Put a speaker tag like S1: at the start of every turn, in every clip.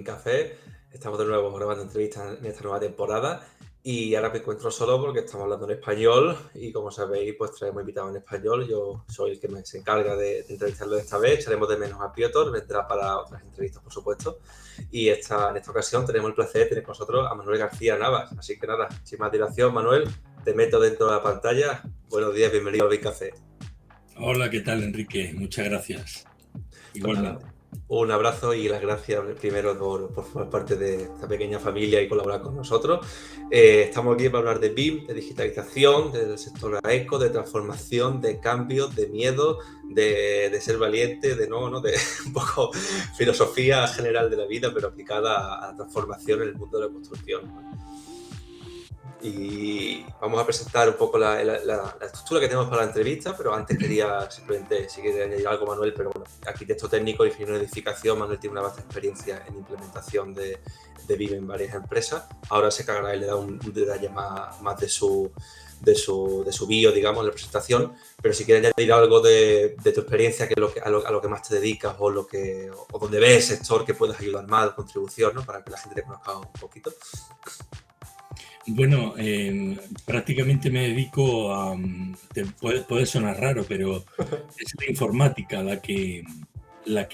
S1: Café. Estamos de nuevo grabando entrevistas en esta nueva temporada y ahora me encuentro solo porque estamos hablando en español y como sabéis, pues traemos invitados en español. Yo soy el que se encarga de entrevistarlo esta vez. Echaremos de menos a Piotr, vendrá para otras entrevistas, por supuesto. Y en esta ocasión tenemos el placer de tener con nosotros a Manuel García Navas. Así que nada, sin más dilación, Manuel, te meto dentro de la pantalla. Buenos días, bienvenido al Big Café.
S2: Hola, ¿qué tal, Enrique? Muchas gracias. Igualmente.
S1: Nada, un abrazo y las gracias primero por formar parte de esta pequeña familia y colaborar con nosotros. Estamos aquí para hablar de BIM, de digitalización, del sector AECO, de transformación, de cambios, de miedo, de ser valiente, de un poco filosofía general de la vida, pero aplicada a la transformación en el mundo de la construcción. Y vamos a presentar un poco la estructura que tenemos para la entrevista, pero antes quería simplemente, si quiere añadir algo, Manuel, pero bueno, arquitecto técnico, ingeniero de edificación, Manuel tiene una vasta experiencia en implementación de BIM en varias empresas. Ahora se cargará y le da un detalle más de su bio, digamos, en la presentación, pero si quieres añadir algo de tu experiencia, que es a lo que más te dedicas o donde ves el sector que puedes ayudar más, contribución, ¿no? Para que la gente te conozca un poquito.
S2: Bueno, prácticamente me dedico a... puede sonar raro, pero es la informática la que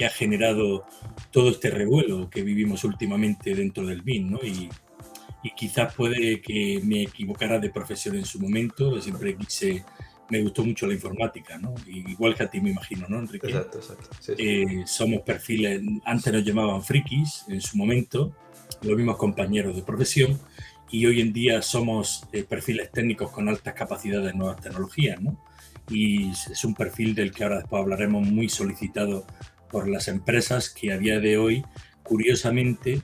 S2: ha generado todo este revuelo que vivimos últimamente dentro del BIM, ¿no? Y quizás puede que me equivocara de profesión en su momento. Siempre me gustó mucho la informática, ¿no? Igual que a ti, me imagino, ¿no, Enrique?
S1: Exacto. Sí.
S2: Somos perfiles, antes nos llamaban frikis en su momento, los mismos compañeros de profesión, y hoy en día somos perfiles técnicos con altas capacidades de nuevas tecnologías, ¿no? Y es un perfil del que ahora después hablaremos, muy solicitado por las empresas, que a día de hoy, curiosamente,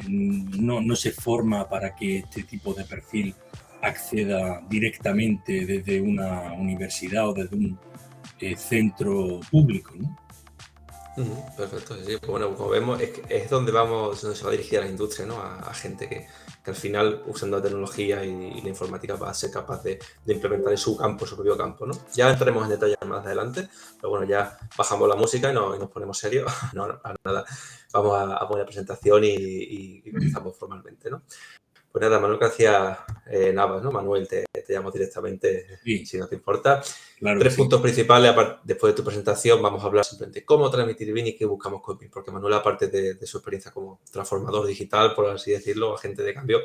S2: no se forma para que este tipo de perfil acceda directamente desde una universidad o desde un centro público, ¿no?
S1: Perfecto, sí. Pues bueno, como vemos, es donde se va a dirigir a la industria, ¿no? A gente que al final, usando la tecnología y la informática, va a ser capaz de implementar en su propio campo, ¿no? Ya entraremos en detalle más adelante, pero bueno, ya bajamos la música y nos ponemos serios. No, para nada. Vamos a poner la presentación y empezamos formalmente, ¿no? Pues nada, Manuel García Navas, ¿no? Manuel, te llamo directamente,
S2: Sí,
S1: si no te importa.
S2: claro que
S1: 3
S2: sí.
S1: puntos principales, después de tu presentación, vamos a hablar simplemente de cómo transmitir BIM y qué buscamos con BIM, porque Manuel, aparte de su experiencia como transformador digital, por así decirlo, agente de cambio,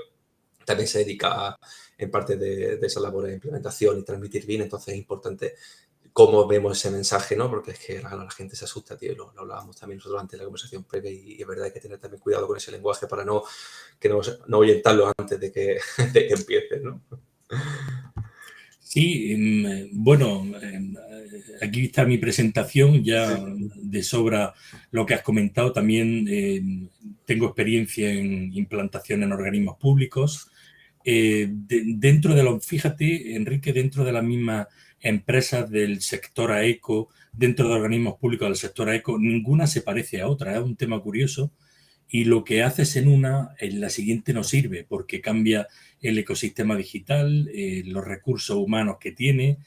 S1: también se dedica en parte de esa labor de implementación y transmitir BIM, entonces es importante cómo vemos ese mensaje, ¿no? Porque es que la gente se asusta, tío, lo hablábamos también nosotros antes de la conversación previa y es verdad que hay que tener también cuidado con ese lenguaje para no ahuyentarlo antes de que empiece, ¿no?
S2: Sí, bueno, aquí está mi presentación, ya de sobra lo que has comentado. También tengo experiencia en implantación en organismos públicos. Fíjate, Enrique, dentro de las mismas empresas del sector AECO, dentro de organismos públicos del sector AECO, ninguna se parece a otra. Es un tema curioso. Y lo que haces en una, en la siguiente no sirve, porque cambia el ecosistema digital, los recursos humanos que tiene,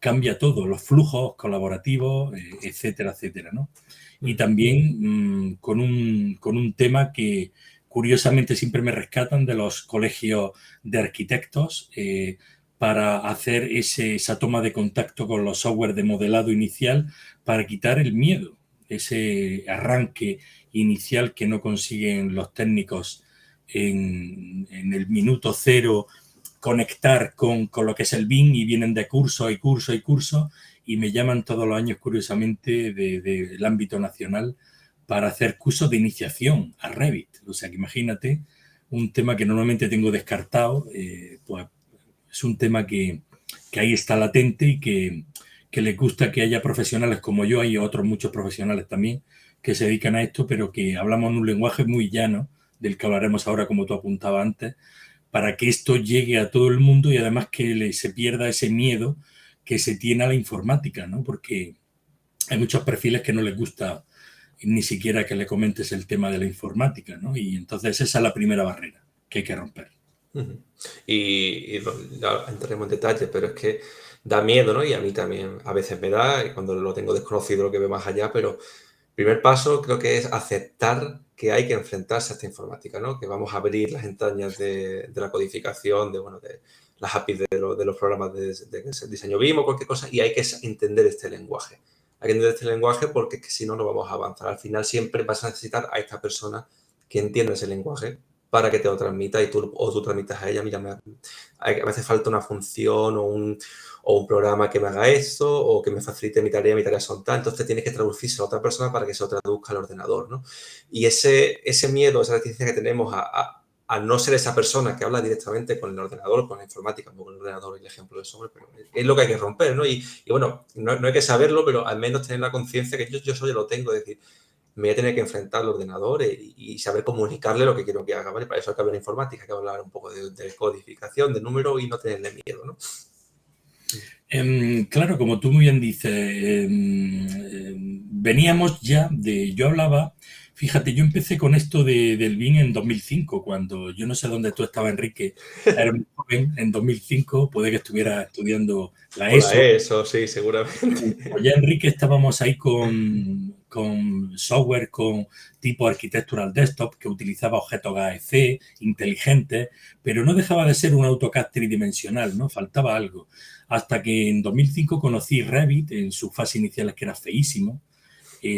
S2: cambia todo, los flujos colaborativos, etcétera, etcétera, ¿no? Y también con un tema que curiosamente siempre me rescatan de los colegios de arquitectos, para hacer esa toma de contacto con los software de modelado inicial, para quitar el miedo, ese arranque inicial que no consiguen los técnicos en el minuto cero, conectar con lo que es el BIM, y vienen de curso y curso y curso, y me llaman todos los años, curiosamente, del ámbito nacional, para hacer cursos de iniciación a Revit. O sea, que imagínate, un tema que normalmente tengo descartado, pues es un tema que ahí está latente y que les gusta que haya profesionales como yo. Hay otros muchos profesionales también que se dedican a esto, pero que hablamos en un lenguaje muy llano, del que hablaremos ahora, como tú apuntabas antes, para que esto llegue a todo el mundo y además que se pierda ese miedo que se tiene a la informática, ¿no? Porque hay muchos perfiles que no les gusta ni siquiera que le comentes el tema de la informática, ¿no? Y entonces esa es la primera barrera que hay que romper.
S1: Y ya entraremos en detalle, pero es que da miedo, ¿no? Y a mí también a veces me da, y cuando lo tengo desconocido lo que veo más allá, pero Primer paso creo que es aceptar que hay que enfrentarse a esta informática, ¿no? Que vamos a abrir las entrañas de la codificación, de las APIs de los programas de diseño BIM o cualquier cosa, y hay que entender este lenguaje. Hay que entender este lenguaje porque si no, no vamos a avanzar. Al final siempre vas a necesitar a esta persona que entienda ese lenguaje para que te lo transmita y tú transmitas a ella, mira, me hace falta una función o un programa que me haga esto o que me facilite mi tarea son tal, entonces tienes que traducirse a otra persona para que se lo traduzca al ordenador, ¿no? Y ese miedo, esa reticencia que tenemos a no ser esa persona que habla directamente con el ordenador, con la informática, no con el ordenador y el ejemplo de software, pero es lo que hay que romper, ¿no? Y bueno, no hay que saberlo, pero al menos tener la conciencia que yo solo lo tengo, es decir, me voy a tener que enfrentar al ordenador y saber comunicarle lo que quiero que haga, ¿vale? Para eso hay que hablar de informática, hay que hablar un poco de codificación, de números y no tenerle miedo, ¿no?
S2: Claro, como tú muy bien dices, veníamos ya de, yo hablaba, fíjate, yo empecé con esto del BIM en 2005, cuando yo no sé dónde tú estabas, Enrique, era muy joven, en 2005, puede que estuviera estudiando la
S1: Hola,
S2: ESO.
S1: eso, sí, seguramente.
S2: Pues ya, Enrique, estábamos ahí con software, con tipo architectural desktop, que utilizaba objetos AEC, inteligentes, pero no dejaba de ser un AutoCAD tridimensional, ¿no? Faltaba algo. Hasta que en 2005 conocí Revit en sus fases iniciales, que era feísimo.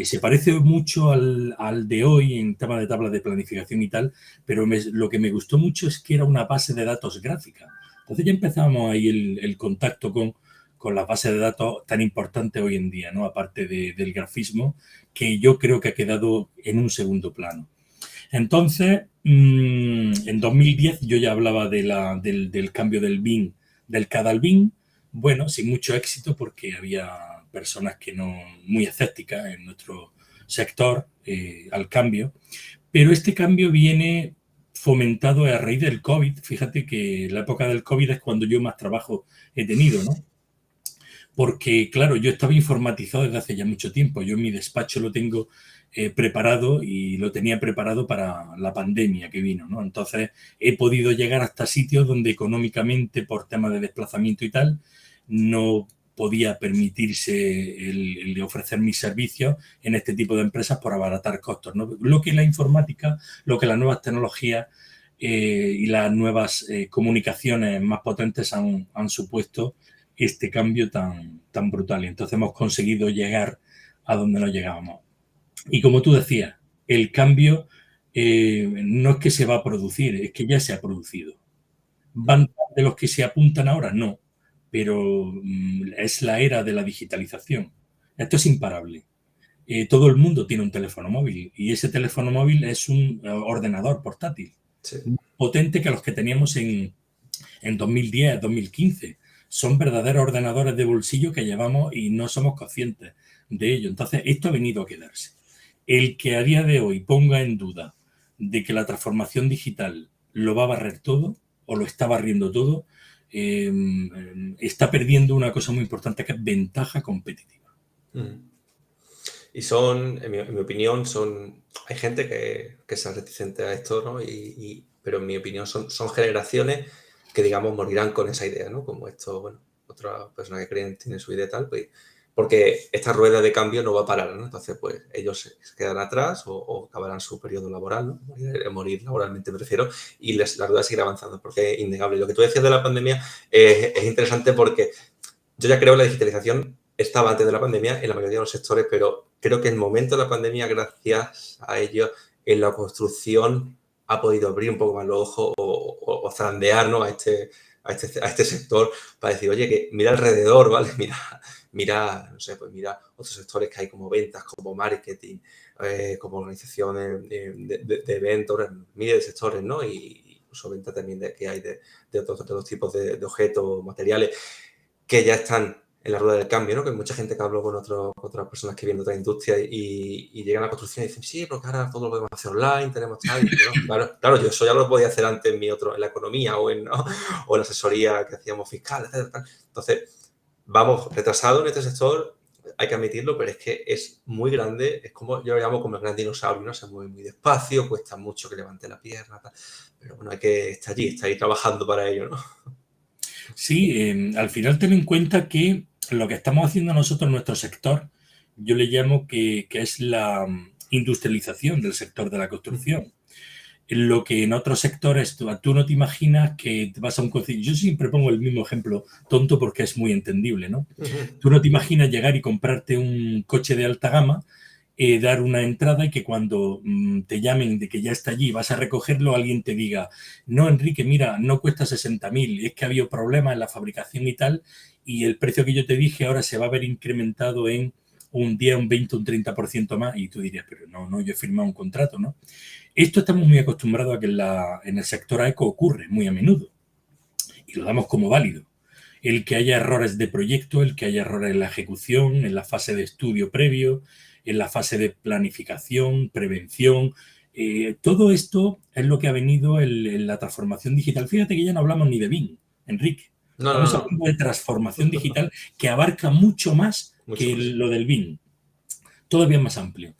S2: Se parece mucho al de hoy en tema de tablas de planificación y tal, pero lo que me gustó mucho es que era una base de datos gráfica. Entonces ya empezamos ahí el contacto con las bases de datos tan importantes hoy en día, ¿no? Aparte del grafismo, que yo creo que ha quedado en un segundo plano. Entonces, en 2010 yo ya hablaba del cambio del BIM, del CAD al BIM, bueno, sin mucho éxito porque había personas que no, muy escépticas en nuestro sector al cambio, pero este cambio viene fomentado a raíz del COVID. Fíjate que la época del COVID es cuando yo más trabajo he tenido, ¿no? Porque, claro, yo estaba informatizado desde hace ya mucho tiempo. Yo en mi despacho lo tengo preparado y lo tenía preparado para la pandemia que vino, ¿no? Entonces, he podido llegar hasta sitios donde económicamente, por temas de desplazamiento y tal, no podía permitirse el ofrecer mis servicios en este tipo de empresas por abaratar costos, ¿no? Lo que la informática, lo que las nuevas tecnologías y las nuevas comunicaciones más potentes han supuesto este cambio tan brutal. Y entonces hemos conseguido llegar a donde no llegábamos. Y como tú decías, el cambio no es que se va a producir, es que ya se ha producido. ¿Van de los que se apuntan ahora? No, pero es la era de la digitalización. Esto es imparable. Todo el mundo tiene un teléfono móvil y ese teléfono móvil es un ordenador portátil,
S1: Sí.
S2: potente que los que teníamos en 2010, 2015. Son verdaderos ordenadores de bolsillo que llevamos y no somos conscientes de ello. Entonces, esto ha venido a quedarse. El que a día de hoy ponga en duda de que la transformación digital lo va a barrer todo o lo está barriendo todo, está perdiendo una cosa muy importante que es ventaja competitiva.
S1: Y son, en mi opinión, hay gente que es reticente a esto, ¿no? Pero en mi opinión son generaciones que, digamos, morirán con esa idea, ¿no? Como esto, bueno, otras personas que creen tienen su idea tal, pues, porque esta rueda de cambio no va a parar, ¿no? Entonces, pues, ellos se quedan atrás o acabarán su periodo laboral, ¿no? Morir laboralmente, me refiero, y la rueda seguirá avanzando, porque es innegable. Lo que tú decías de la pandemia es interesante porque yo ya creo que la digitalización estaba antes de la pandemia en la mayoría de los sectores, pero creo que el momento de la pandemia, gracias a ello, en la construcción ha podido abrir un poco más los ojos o zarandear, ¿no? a este sector para decir, oye, que mira alrededor, ¿vale? Mira, no sé, pues mira otros sectores que hay como ventas, como marketing, como organizaciones de eventos, miles de sectores, ¿no? Y incluso venta también que hay de otros tipos de objetos, materiales que ya están en la rueda del cambio, ¿no? Que hay mucha gente que hablo con otras personas que vienen de otra industria y llegan a la construcción y dicen, sí, porque ahora todo lo podemos hacer online, tenemos tal. Y digo, no, claro, yo eso ya lo podía hacer antes en la economía o ¿no? o en la asesoría que hacíamos fiscal, etc. Entonces, vamos retrasados en este sector, hay que admitirlo, pero es que es muy grande, es como, yo lo llamo como el gran dinosaurio, ¿no? Se mueve muy despacio, cuesta mucho que levante la pierna, tal. Pero bueno, hay que estar ahí trabajando para ello, ¿no?
S2: Sí, al final ten en cuenta que lo que estamos haciendo nosotros en nuestro sector yo le llamo que es la industrialización del sector de la construcción. Lo que en otros sectores tú no te imaginas que te vas a un concierto. Yo siempre pongo el mismo ejemplo tonto porque es muy entendible, ¿no? Tú no te imaginas llegar y comprarte un coche de alta gama, dar una entrada y que cuando te llamen de que ya está allí, vas a recogerlo, alguien te diga, no, Enrique, mira, no cuesta 60.000, es que ha habido problemas en la fabricación y tal, y el precio que yo te dije ahora se va a ver incrementado en un 10, un 20, un 30% más, y tú dirías, pero no, yo he firmado un contrato, ¿no? Esto estamos muy acostumbrados a que en el sector AECO ocurre muy a menudo y lo damos como válido. El que haya errores de proyecto, el que haya errores en la ejecución, en la fase de estudio previo, en la fase de planificación, prevención. Todo esto es lo que ha venido en la transformación digital. Fíjate que ya no hablamos ni de BIM, Enrique. Estamos hablando de transformación digital que abarca mucho más que lo del BIM. Todavía más amplio.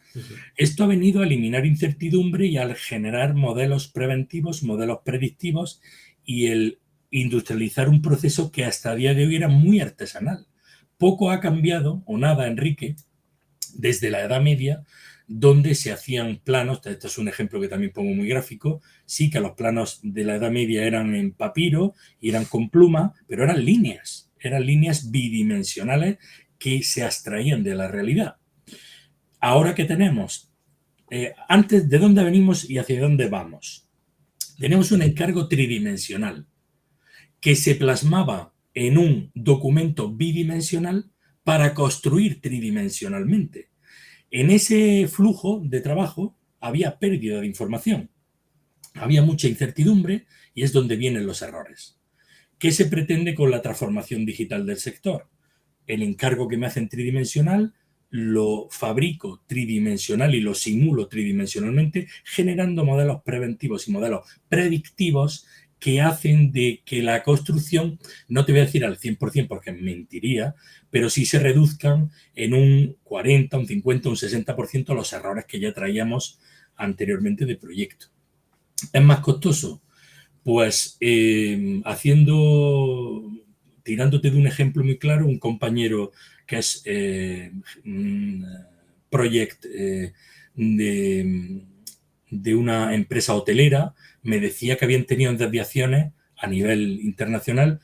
S2: Esto ha venido a eliminar incertidumbre y al generar modelos preventivos, modelos predictivos y el industrializar un proceso que hasta el día de hoy era muy artesanal. Poco ha cambiado, o nada, Enrique, desde la Edad Media, donde se hacían planos. Este es un ejemplo que también pongo muy gráfico. Sí que los planos de la Edad Media eran en papiro y eran con pluma, pero eran líneas bidimensionales que se abstraían de la realidad. Ahora que tenemos, antes de dónde venimos y hacia dónde vamos, tenemos un encargo tridimensional que se plasmaba en un documento bidimensional para construir tridimensionalmente. En ese flujo de trabajo había pérdida de información, había mucha incertidumbre y es donde vienen los errores. ¿Qué se pretende con la transformación digital del sector? El encargo que me hacen tridimensional lo fabrico tridimensional y lo simulo tridimensionalmente, generando modelos preventivos y modelos predictivos que hacen de que la construcción, no te voy a decir al 100% porque mentiría, pero sí se reduzcan en un 40, un 50, un 60% los errores que ya traíamos anteriormente de proyecto. ¿Es más costoso? Pues tirándote de un ejemplo muy claro, un compañero que es project de una empresa hotelera, me decía que habían tenido desviaciones a nivel internacional,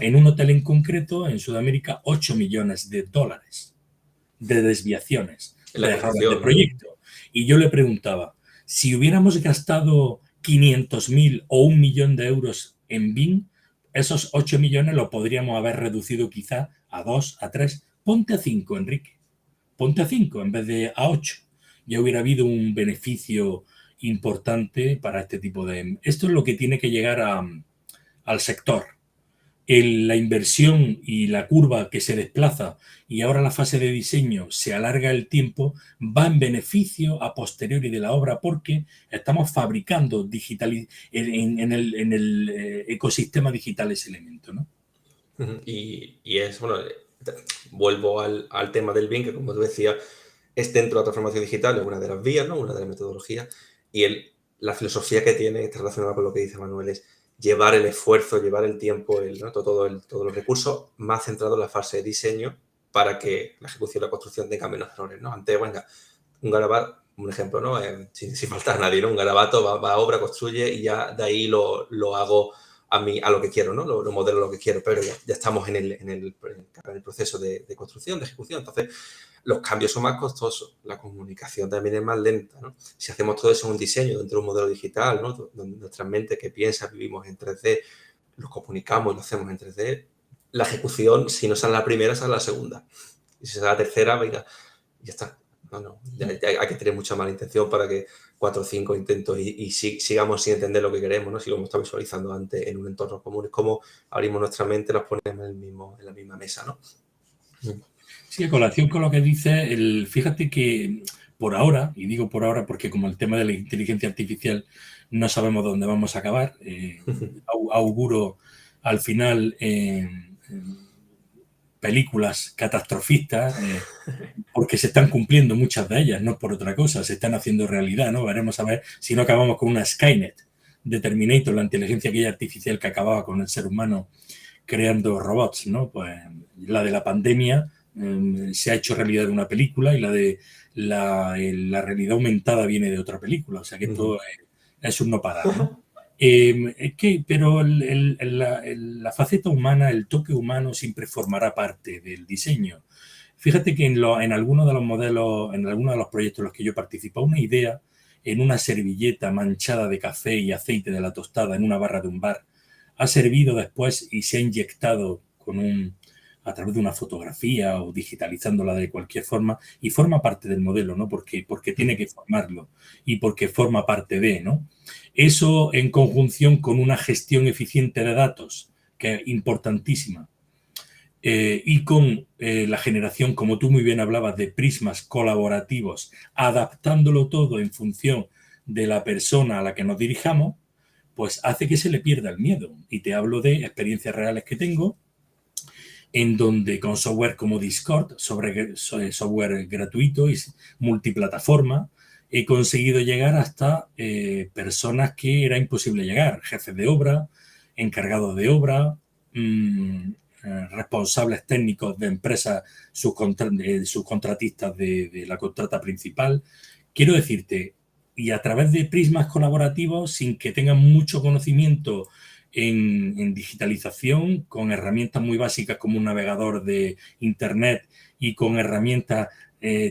S2: en un hotel en concreto, en Sudamérica, 8 millones de dólares de desviaciones, de errores de proyecto. Y yo le preguntaba, si hubiéramos gastado 500.000 o 1 millón de euros en BIM, esos 8 millones lo podríamos haber reducido quizá a 2, a 3. Ponte a 5, Enrique. Ponte a 5 en vez de a 8. Ya hubiera habido un beneficio importante para este tipo de... Esto es lo que tiene que llegar al sector. La inversión y la curva que se desplaza y ahora la fase de diseño se alarga el tiempo, va en beneficio a posteriori de la obra porque estamos fabricando en el ecosistema digital ese elemento, ¿no?
S1: Y es, bueno, vuelvo al tema del BIM, que como tú decías, es dentro de la transformación digital, es una de las vías, ¿no? Una de las metodologías, y la filosofía que tiene está relacionada con lo que dice Manuel, es llevar el esfuerzo, llevar el tiempo, ¿no? todos los recursos más centrados en la fase de diseño para que la ejecución y la construcción tenga menos errores, ¿no? Antes, venga, un garabato, un ejemplo, ¿no? Sin faltar a nadie, ¿no? Un garabato va a obra, construye y ya de ahí lo hago a lo que quiero, ¿no? Lo modelo lo que quiero, pero ya estamos en el proceso de construcción, de ejecución. Entonces, los cambios son más costosos, la comunicación también es más lenta, ¿no? Si hacemos todo eso en un diseño, dentro de un modelo digital, ¿no? Donde nuestra mente que piensa, vivimos en 3D, lo comunicamos y lo hacemos en 3D, la ejecución, si no sale la primera, sale la segunda. Y si sale la tercera, venga, ya está. Ya hay que tener mucha mala intención para que 4 o 5 intentos y sigamos sin entender lo que queremos, ¿no? Si lo hemos estado visualizando antes en un entorno común, es como abrimos nuestra mente y las ponemos en la misma mesa, ¿no?
S2: Sí, a colación con lo que dice, fíjate que por ahora, y digo por ahora porque como el tema de la inteligencia artificial no sabemos dónde vamos a acabar, auguro al final películas catastrofistas, porque se están cumpliendo muchas de ellas, no por otra cosa, se están haciendo realidad, ¿no? Veremos a ver si no acabamos con una Skynet de Terminator, la inteligencia aquella artificial que acababa con el ser humano creando robots, ¿no? Pues la de la pandemia se ha hecho realidad de una película y la de la realidad aumentada viene de otra película. O sea que esto es un no parar, ¿no? Pero la faceta humana, el toque humano siempre formará parte del diseño. Fíjate que en algunos de los modelos, en algunos de los proyectos en los que yo participo, una idea en una servilleta manchada de café y aceite de la tostada en una barra de un bar ha servido después y se ha inyectado a través de una fotografía o digitalizándola de cualquier forma y forma parte del modelo, ¿no? Porque tiene que formarlo y porque forma parte de, ¿no? Eso en conjunción con una gestión eficiente de datos, que es importantísima, y con la generación, como tú muy bien hablabas, de prismas colaborativos, adaptándolo todo en función de la persona a la que nos dirijamos, pues hace que se le pierda el miedo. Y te hablo de experiencias reales que tengo, en donde con software como Discord, software gratuito y multiplataforma, he conseguido llegar hasta personas que era imposible llegar, jefes de obra, encargados de obra, responsables técnicos de empresas subcontratistas de la contrata principal. Quiero decirte, y a través de prismas colaborativos, sin que tengan mucho conocimiento en digitalización, con herramientas muy básicas como un navegador de internet y con herramientas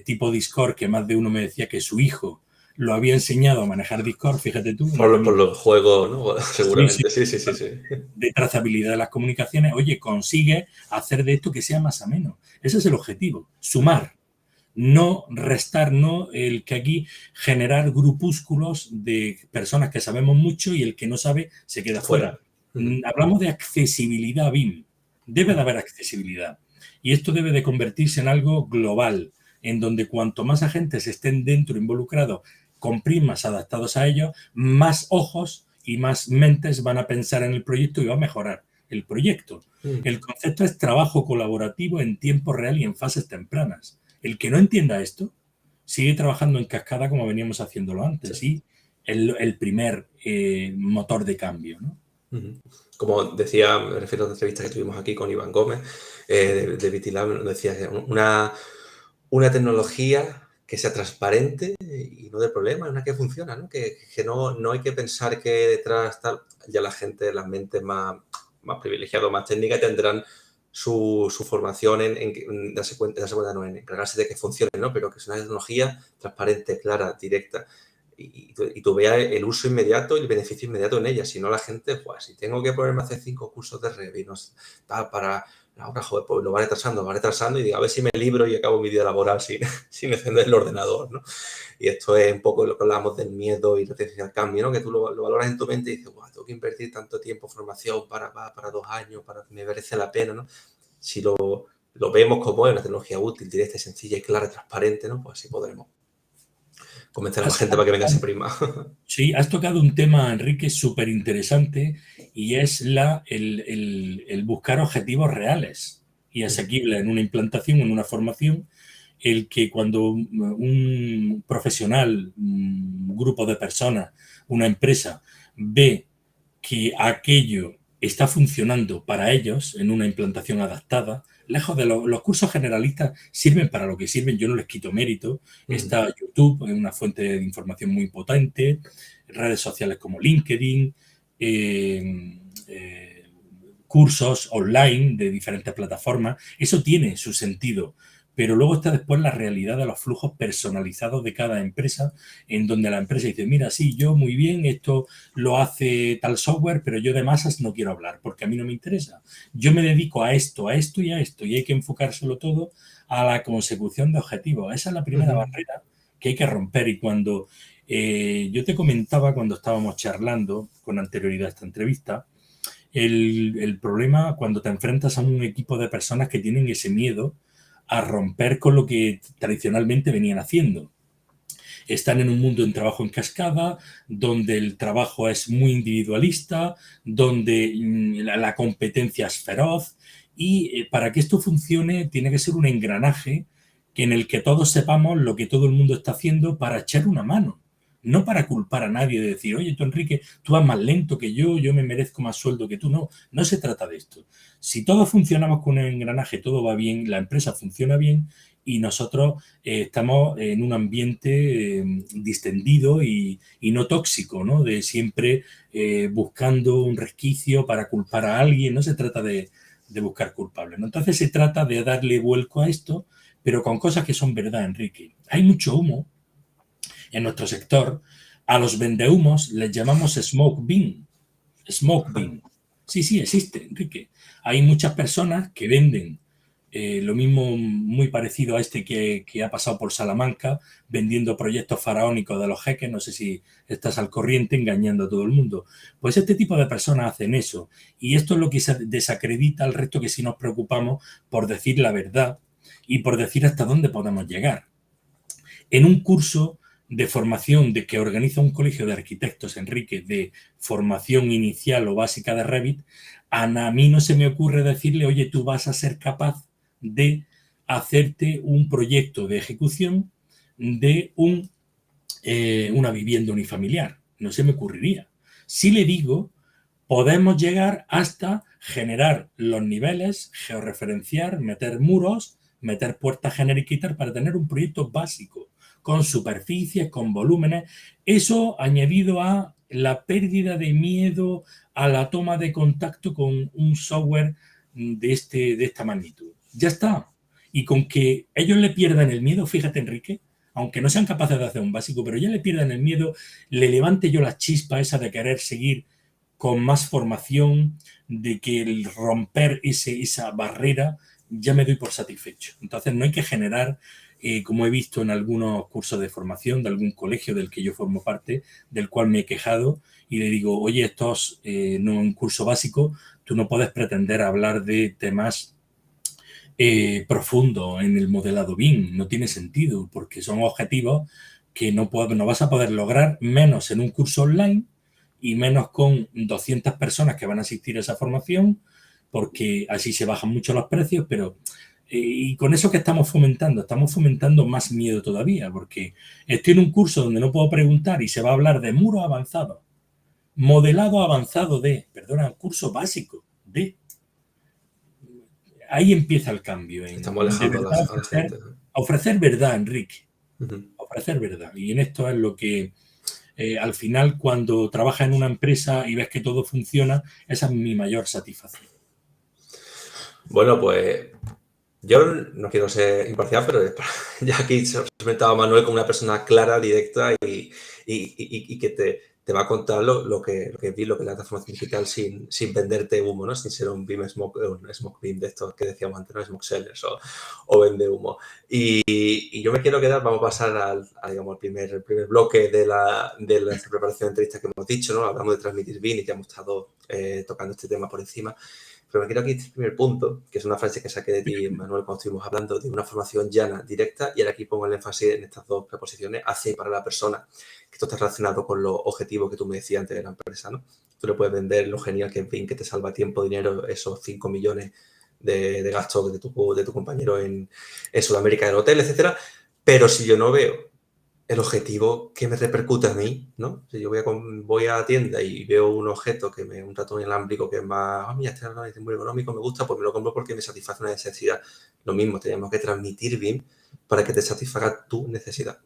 S2: tipo Discord, que más de uno me decía que su hijo lo había enseñado a manejar Discord, fíjate tú.
S1: Por los juegos, ¿no? Seguramente, sí.
S2: De trazabilidad de las comunicaciones, oye, consigue hacer de esto que sea más ameno. Ese es el objetivo, sumar. No restar, no el que aquí generar grupúsculos de personas que sabemos mucho y el que no sabe se queda fuera. Hablamos de accesibilidad BIM. Debe de haber accesibilidad. Y esto debe de convertirse en algo global, en donde cuanto más agentes estén dentro involucrados con prismas adaptados a ellos, más ojos y más mentes van a pensar en el proyecto y va a mejorar el proyecto. El concepto es trabajo colaborativo en tiempo real y en fases tempranas. El que no entienda esto sigue trabajando en cascada como veníamos haciéndolo antes, sí. El primer motor de cambio, ¿no?
S1: Como decía, me refiero a una entrevista que tuvimos aquí con Iván Gómez de Vitilab, nos decía que una tecnología que sea transparente y no de problema, una que funciona, ¿no? Que no hay que pensar que detrás tal, ya la gente, las mentes más privilegiadas, más técnicas tendrán su formación en darse cuenta, no, en encargarse de que funcione, ¿no? Pero que es una tecnología transparente, clara, directa. Y tú veas el uso inmediato y el beneficio inmediato en ella. Si no, la gente, pues, si tengo que ponerme a hacer 5 cursos de Revit, no sé, para ahora, joder, pues lo van retrasando y digo, a ver si me libro y acabo mi vida laboral sin encender el ordenador, ¿no? Y esto es un poco lo que hablamos del miedo y resistencia al cambio, ¿no? Que tú lo valoras en tu mente y dices, tengo que invertir tanto tiempo en formación para 2 años, para que me merece la pena, ¿no? Si lo vemos como es una tecnología útil, directa, sencilla y clara, transparente, ¿no? Pues así podremos convencer a la gente para que venga a ese prisma.
S2: Sí, has tocado un tema, Enrique, súper interesante y es el buscar objetivos reales y asequibles en una implantación, en una formación, el que cuando un profesional, un grupo de personas, una empresa, ve que aquello está funcionando para ellos en una implantación adaptada, lejos de los cursos generalistas sirven para lo que sirven, yo no les quito mérito. Está YouTube, es una fuente de información muy potente, redes sociales como LinkedIn, cursos online de diferentes plataformas, eso tiene su sentido. Pero luego está después la realidad de los flujos personalizados de cada empresa, en donde la empresa dice, mira, sí, yo muy bien, esto lo hace tal software, pero yo de masas no quiero hablar porque a mí no me interesa. Yo me dedico a esto y a esto, y hay que enfocárselo todo a la consecución de objetivos. Esa es la primera barrera que hay que romper. Y cuando yo te comentaba, cuando estábamos charlando con anterioridad a esta entrevista, el problema cuando te enfrentas a un equipo de personas que tienen ese miedo a romper con lo que tradicionalmente venían haciendo. Están en un mundo de trabajo en cascada, donde el trabajo es muy individualista, donde la competencia es feroz y para que esto funcione tiene que ser un engranaje en el que todos sepamos lo que todo el mundo está haciendo para echar una mano. no para culpar a nadie, de decir, oye, tú, Enrique, tú vas más lento que yo me merezco más sueldo que tú. No, no se trata de esto. Si todos funcionamos con un engranaje, todo va bien, la empresa funciona bien y nosotros estamos en un ambiente distendido y no tóxico, ¿no? De siempre buscando un resquicio para culpar a alguien. No se trata de buscar culpables, ¿no? Entonces se trata de darle vuelco a esto, pero con cosas que son verdad, Enrique. Hay mucho humo en nuestro sector. A los vendehumos les llamamos smoke bean. Smoke bean. Sí, sí, existe, Enrique. Hay muchas personas que venden lo mismo, muy parecido a este que ha pasado por Salamanca, vendiendo proyectos faraónicos de los jeques. No sé si estás al corriente, engañando a todo el mundo. Pues este tipo de personas hacen eso. Y esto es lo que desacredita al resto, que si nos preocupamos por decir la verdad y por decir hasta dónde podemos llegar. En un curso de formación de que organiza un colegio de arquitectos, Enrique, de formación inicial o básica de Revit, a mí no se me ocurre decirle, oye, tú vas a ser capaz de hacerte un proyecto de ejecución de una vivienda unifamiliar. No se me ocurriría. Si le digo, podemos llegar hasta generar los niveles, georreferenciar, meter muros, meter puertas genéricas para tener un proyecto básico, con superficies, con volúmenes. Eso añadido a la pérdida de miedo a la toma de contacto con un software de esta magnitud. Ya está. Y con que ellos le pierdan el miedo, fíjate, Enrique, aunque no sean capaces de hacer un básico, pero ya le pierdan el miedo, le levante yo la chispa esa de querer seguir con más formación, de que el romper esa barrera ya me doy por satisfecho. Entonces no hay que generar, como he visto en algunos cursos de formación de algún colegio del que yo formo parte, del cual me he quejado, y le digo, oye, estos no un curso básico, tú no puedes pretender hablar de temas profundo en el modelado BIM. No tiene sentido, porque son objetivos que no vas a poder lograr, menos en un curso online y menos con 200 personas que van a asistir a esa formación, porque así se bajan mucho los precios. Pero y con eso que estamos fomentando más miedo todavía, porque estoy en un curso donde no puedo preguntar y se va a hablar de muros avanzados, modelado avanzado perdona, curso básico de. Ahí empieza el cambio,
S1: Estamos
S2: en de
S1: alejando
S2: verdad
S1: a la gente, ¿no?
S2: ofrecer verdad, Enrique,
S1: Uh-huh.
S2: ofrecer verdad. Y en esto es lo que al final, cuando trabajas en una empresa y ves que todo funciona, esa es mi mayor satisfacción.
S1: Bueno, pues yo no quiero ser imparcial, pero ya aquí se ha presentado a Manuel como una persona clara, directa y que te va a contar lo que es lo que es la transformación digital sin venderte humo, ¿no? Sin ser un BIM smoke BIM de estos que decíamos antes, ¿no? Smoke sellers o vende humo. Y yo me quiero quedar, vamos a pasar digamos, al primer bloque de la preparación de entrevistas que hemos dicho, ¿no? Hablamos de transmitir BIM y que hemos estado tocando este tema por encima. Pero me quiero aquí este primer punto, que es una frase que saqué de ti, Manuel, cuando estuvimos hablando de una formación llana, directa, y ahora aquí pongo el énfasis en estas dos preposiciones, hacia y para la persona, que esto está relacionado con los objetivos que tú me decías antes de la empresa, ¿no? Tú le puedes vender lo genial que es BIM, que te salva tiempo, dinero, esos 5 millones de gastos de tu compañero en Sudamérica del hotel, etcétera, pero si yo no veo el objetivo que me repercute a mí, ¿no? Si yo voy a la tienda y veo un objeto, un ratón inalámbrico que es más, mira, este ratón es muy económico, me gusta, pues me lo compro porque me satisface una necesidad. Lo mismo, tenemos que transmitir BIM para que te satisfaga tu necesidad.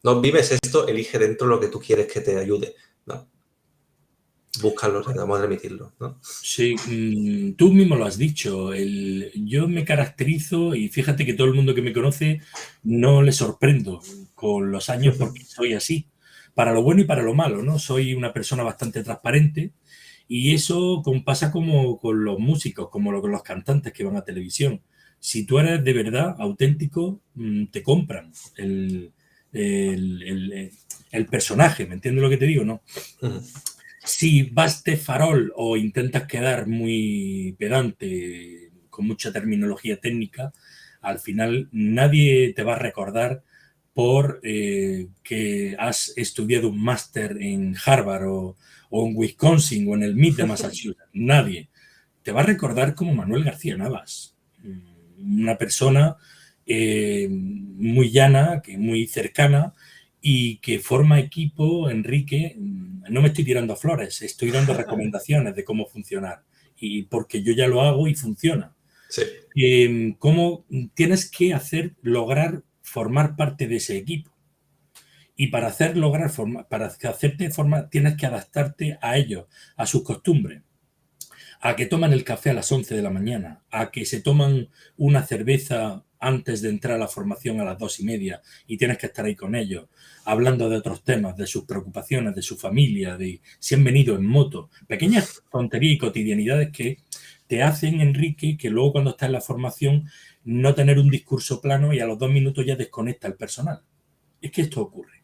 S1: No vives esto, elige dentro lo que tú quieres que te ayude, ¿no? Búscalo, tratamos de remitirlo, ¿no?
S2: Sí, tú mismo lo has dicho. Yo me caracterizo, y fíjate que todo el mundo que me conoce no le sorprendo con los años, porque soy así, para lo bueno y para lo malo, ¿no? Soy una persona bastante transparente, y eso pasa como con los músicos, como con los cantantes que van a televisión. Si tú eres de verdad auténtico, te compran el, el- el personaje. ¿Me entiendes lo que te digo? ¿No? Si vas de farol o intentas quedar muy pedante, con mucha terminología técnica, al final nadie te va a recordar por que has estudiado un máster en Harvard o en Wisconsin o en el MIT de Massachusetts. Nadie. Te va a recordar como Manuel García Navas, una persona muy llana, muy cercana, y que forma equipo, Enrique. No me estoy tirando flores, estoy dando recomendaciones de cómo funcionar, y porque yo ya lo hago y funciona.
S1: Sí.
S2: Cómo tienes que lograr formar parte de ese equipo. Y para hacerte formar, tienes que adaptarte a ellos, a sus costumbres, a que toman el café a las 11 de la mañana, a que se toman una cerveza antes de entrar a la formación a las 2:30 y tienes que estar ahí con ellos, hablando de otros temas, de sus preocupaciones, de su familia, de si han venido en moto. Pequeñas tonterías y cotidianidades que te hacen, Enrique, que luego cuando estás en la formación no tener un discurso plano y a los 2 minutos ya desconecta el personal. Es que esto ocurre.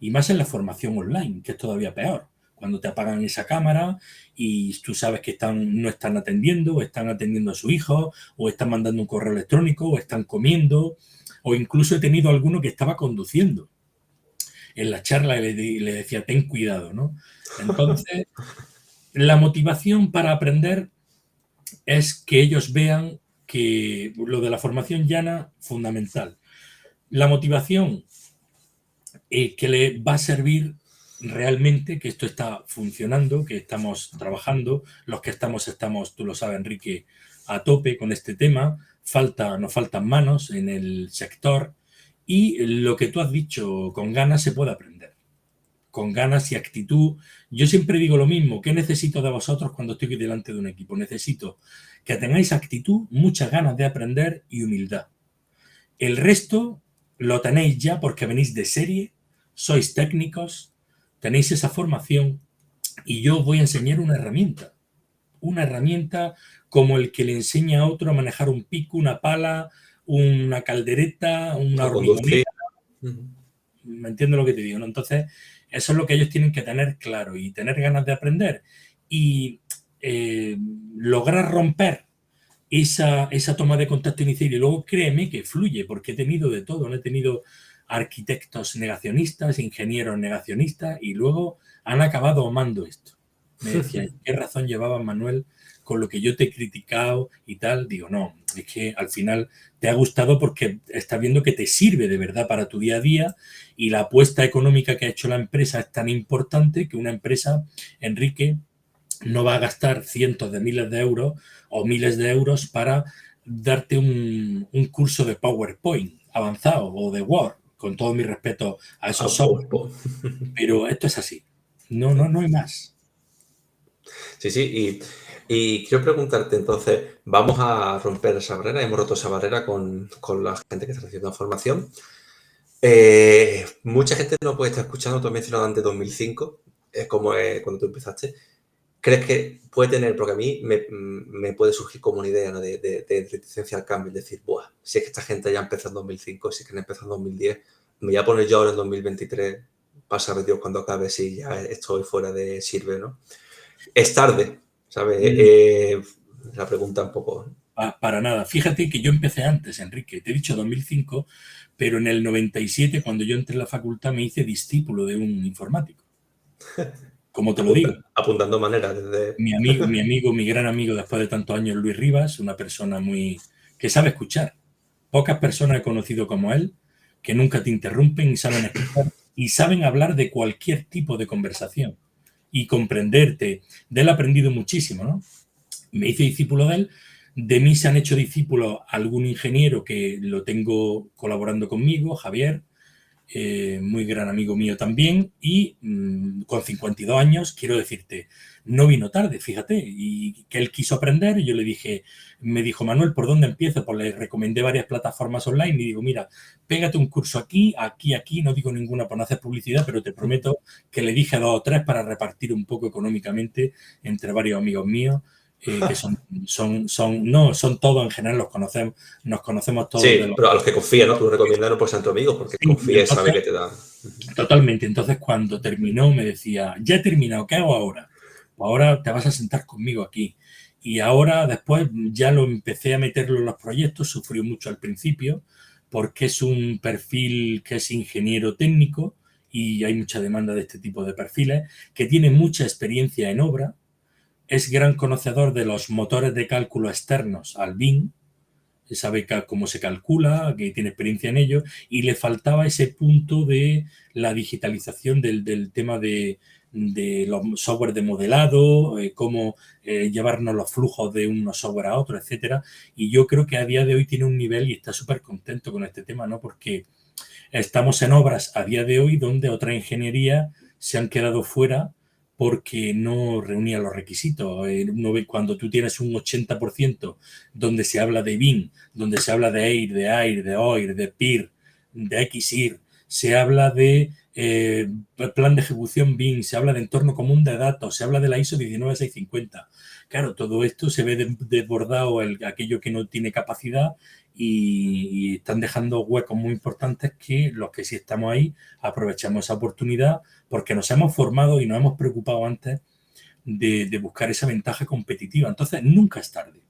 S2: Y más en la formación online, que es todavía peor. Cuando te apagan esa cámara y tú sabes que no están atendiendo, o están atendiendo a su hijo, o están mandando un correo electrónico, o están comiendo, o incluso he tenido alguno que estaba conduciendo. En la charla le decía, ten cuidado, ¿no? Entonces, la motivación para aprender es que ellos vean que lo de la formación llana, fundamental. La motivación que le va a servir realmente, que esto está funcionando, que estamos trabajando, los que estamos, tú lo sabes, Enrique, a tope con este tema, nos faltan manos en el sector, y lo que tú has dicho, con ganas se puede aprender, con ganas y actitud. Yo siempre digo lo mismo, ¿qué necesito de vosotros cuando estoy delante de un equipo? Necesito que tengáis actitud, muchas ganas de aprender y humildad. El resto lo tenéis ya porque venís de serie, sois técnicos, tenéis esa formación, y yo os voy a enseñar una herramienta como el que le enseña a otro a manejar un pico, una pala, una caldereta, una hormigonera. ¿Me entiendes lo que te digo, no? Entonces, eso es lo que ellos tienen que tener claro y tener ganas de aprender y lograr romper esa toma de contacto inicial. Y luego créeme que fluye, porque he tenido de todo, ¿no? He tenido arquitectos negacionistas, ingenieros negacionistas, y luego han acabado amando esto. Me decían, ¿qué razón llevaba Manuel con lo que yo te he criticado y tal? Digo, no, es que al final te ha gustado porque estás viendo que te sirve de verdad para tu día a día, y la apuesta económica que ha hecho la empresa es tan importante que una empresa, Enrique, no va a gastar cientos de miles de euros o miles de euros para darte un curso de PowerPoint avanzado o de Word, con todo mi respeto a esos software. Pero esto es así. No hay más.
S1: Sí, y quiero preguntarte entonces, vamos a romper esa barrera, hemos roto esa barrera con la gente que está recibiendo formación. Mucha gente no puede estar escuchando, tú has mencionado antes 2005, es como cuando tú empezaste. ¿Crees que puede tener, porque a mí me puede surgir como una idea, ¿no? de resistencia al cambio, es decir, buah, si es que esta gente ya empezó en 2005, si es que han empezado en 2010, me voy a poner yo ahora en 2023, para saber Dios cuando acabe si ya estoy fuera de sirve, ¿no? Es tarde, ¿sabes? La pregunta un poco.
S2: Para nada. Fíjate que yo empecé antes, Enrique. Te he dicho 2005, pero en el 97, cuando yo entré en la facultad, me hice discípulo de un informático. Como te lo digo.
S1: Apuntando maneras desde...
S2: Mi gran amigo después de tantos años, Luis Rivas, una persona que sabe escuchar. Pocas personas he conocido como él, que nunca te interrumpen y saben escuchar y saben hablar de cualquier tipo de conversación y comprenderte. De él he aprendido muchísimo, ¿no? Me hice discípulo de él. De mí se han hecho discípulos algún ingeniero que lo tengo colaborando conmigo, Javier, muy gran amigo mío también, y con 52 años, quiero decirte, no vino tarde, fíjate, y que él quiso aprender, y yo le dije, me dijo, Manuel, ¿por dónde empiezo? Pues le recomendé varias plataformas online y digo, mira, pégate un curso aquí, no digo ninguna por no hacer publicidad, pero te prometo que le dije 2 o 3 para repartir un poco económicamente entre varios amigos míos. Que son todos en general, nos conocemos todos.
S1: Sí, pero a los que confías, ¿no? Tú recomiendas no por ser tu amigo, porque sí, confías y sabes que te da.
S2: Totalmente. Entonces, cuando terminó, me decía, ya he terminado, ¿qué hago ahora? Pues ahora te vas a sentar conmigo aquí. Y ahora, después, ya lo empecé a meterlo en los proyectos, sufrió mucho al principio, porque es un perfil que es ingeniero técnico, y hay mucha demanda de este tipo de perfiles, que tiene mucha experiencia en obra, es gran conocedor de los motores de cálculo externos al BIM, sabe cómo se calcula, que tiene experiencia en ello, y le faltaba ese punto de la digitalización del tema de los software de modelado, cómo llevarnos los flujos de unos software a otros, etcétera. Y yo creo que a día de hoy tiene un nivel y está súper contento con este tema, ¿no? Porque estamos en obras a día de hoy donde otras ingenierías se han quedado fuera porque no reunían los requisitos. Uno ve cuando tú tienes un 80% donde se habla de BIM, donde se habla de EIR, de AIR, de OIR, de PIR, de XIR, se habla de plan de ejecución BIM, se habla de entorno común de datos, se habla de la ISO 19650. Claro, todo esto se ve desbordado aquello que no tiene capacidad y están dejando huecos muy importantes que los que sí estamos ahí aprovechamos esa oportunidad porque nos hemos formado y nos hemos preocupado antes de buscar esa ventaja competitiva. Entonces, nunca es tarde.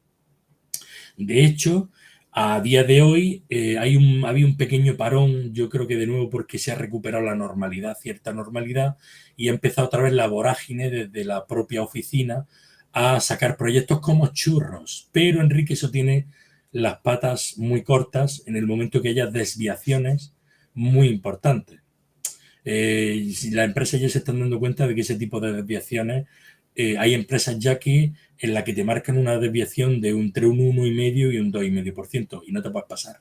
S2: De hecho, a día de hoy había un pequeño parón, yo creo que de nuevo porque se ha recuperado la normalidad, cierta normalidad, y ha empezado otra vez la vorágine desde la propia oficina a sacar proyectos como churros. Pero, Enrique, eso tiene las patas muy cortas en el momento que haya desviaciones muy importantes. La empresa ya se están dando cuenta de que ese tipo de desviaciones, hay empresas ya que en la que te marcan una desviación de entre un 1,5% y un 2,5% y no te puedes pasar.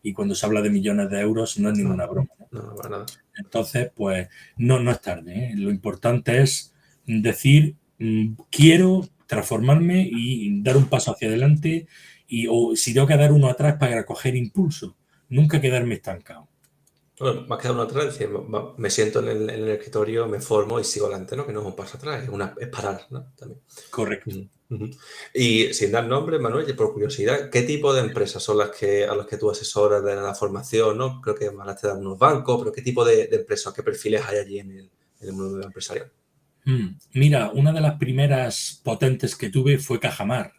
S2: Y cuando se habla de millones de euros no es ninguna broma, ¿no?
S1: No, para nada.
S2: Entonces, pues no es tarde, ¿eh? Lo importante es decir, quiero transformarme y dar un paso hacia adelante o si tengo que dar uno atrás para coger impulso, nunca quedarme estancado.
S1: Bueno, más que dar uno atrás, decir, me siento en el escritorio, me formo y sigo adelante, ¿no? Que no es un paso atrás, es parar, ¿no? También.
S2: Correcto.
S1: Y sin dar nombre, Manuel, y por curiosidad, ¿qué tipo de empresas son a las que tú asesoras de la formación, ¿no? Creo que me hablaste de unos bancos, pero ¿qué tipo de empresas, qué perfiles hay allí en el mundo empresarial?
S2: Mira, una de las primeras potentes que tuve fue Cajamar.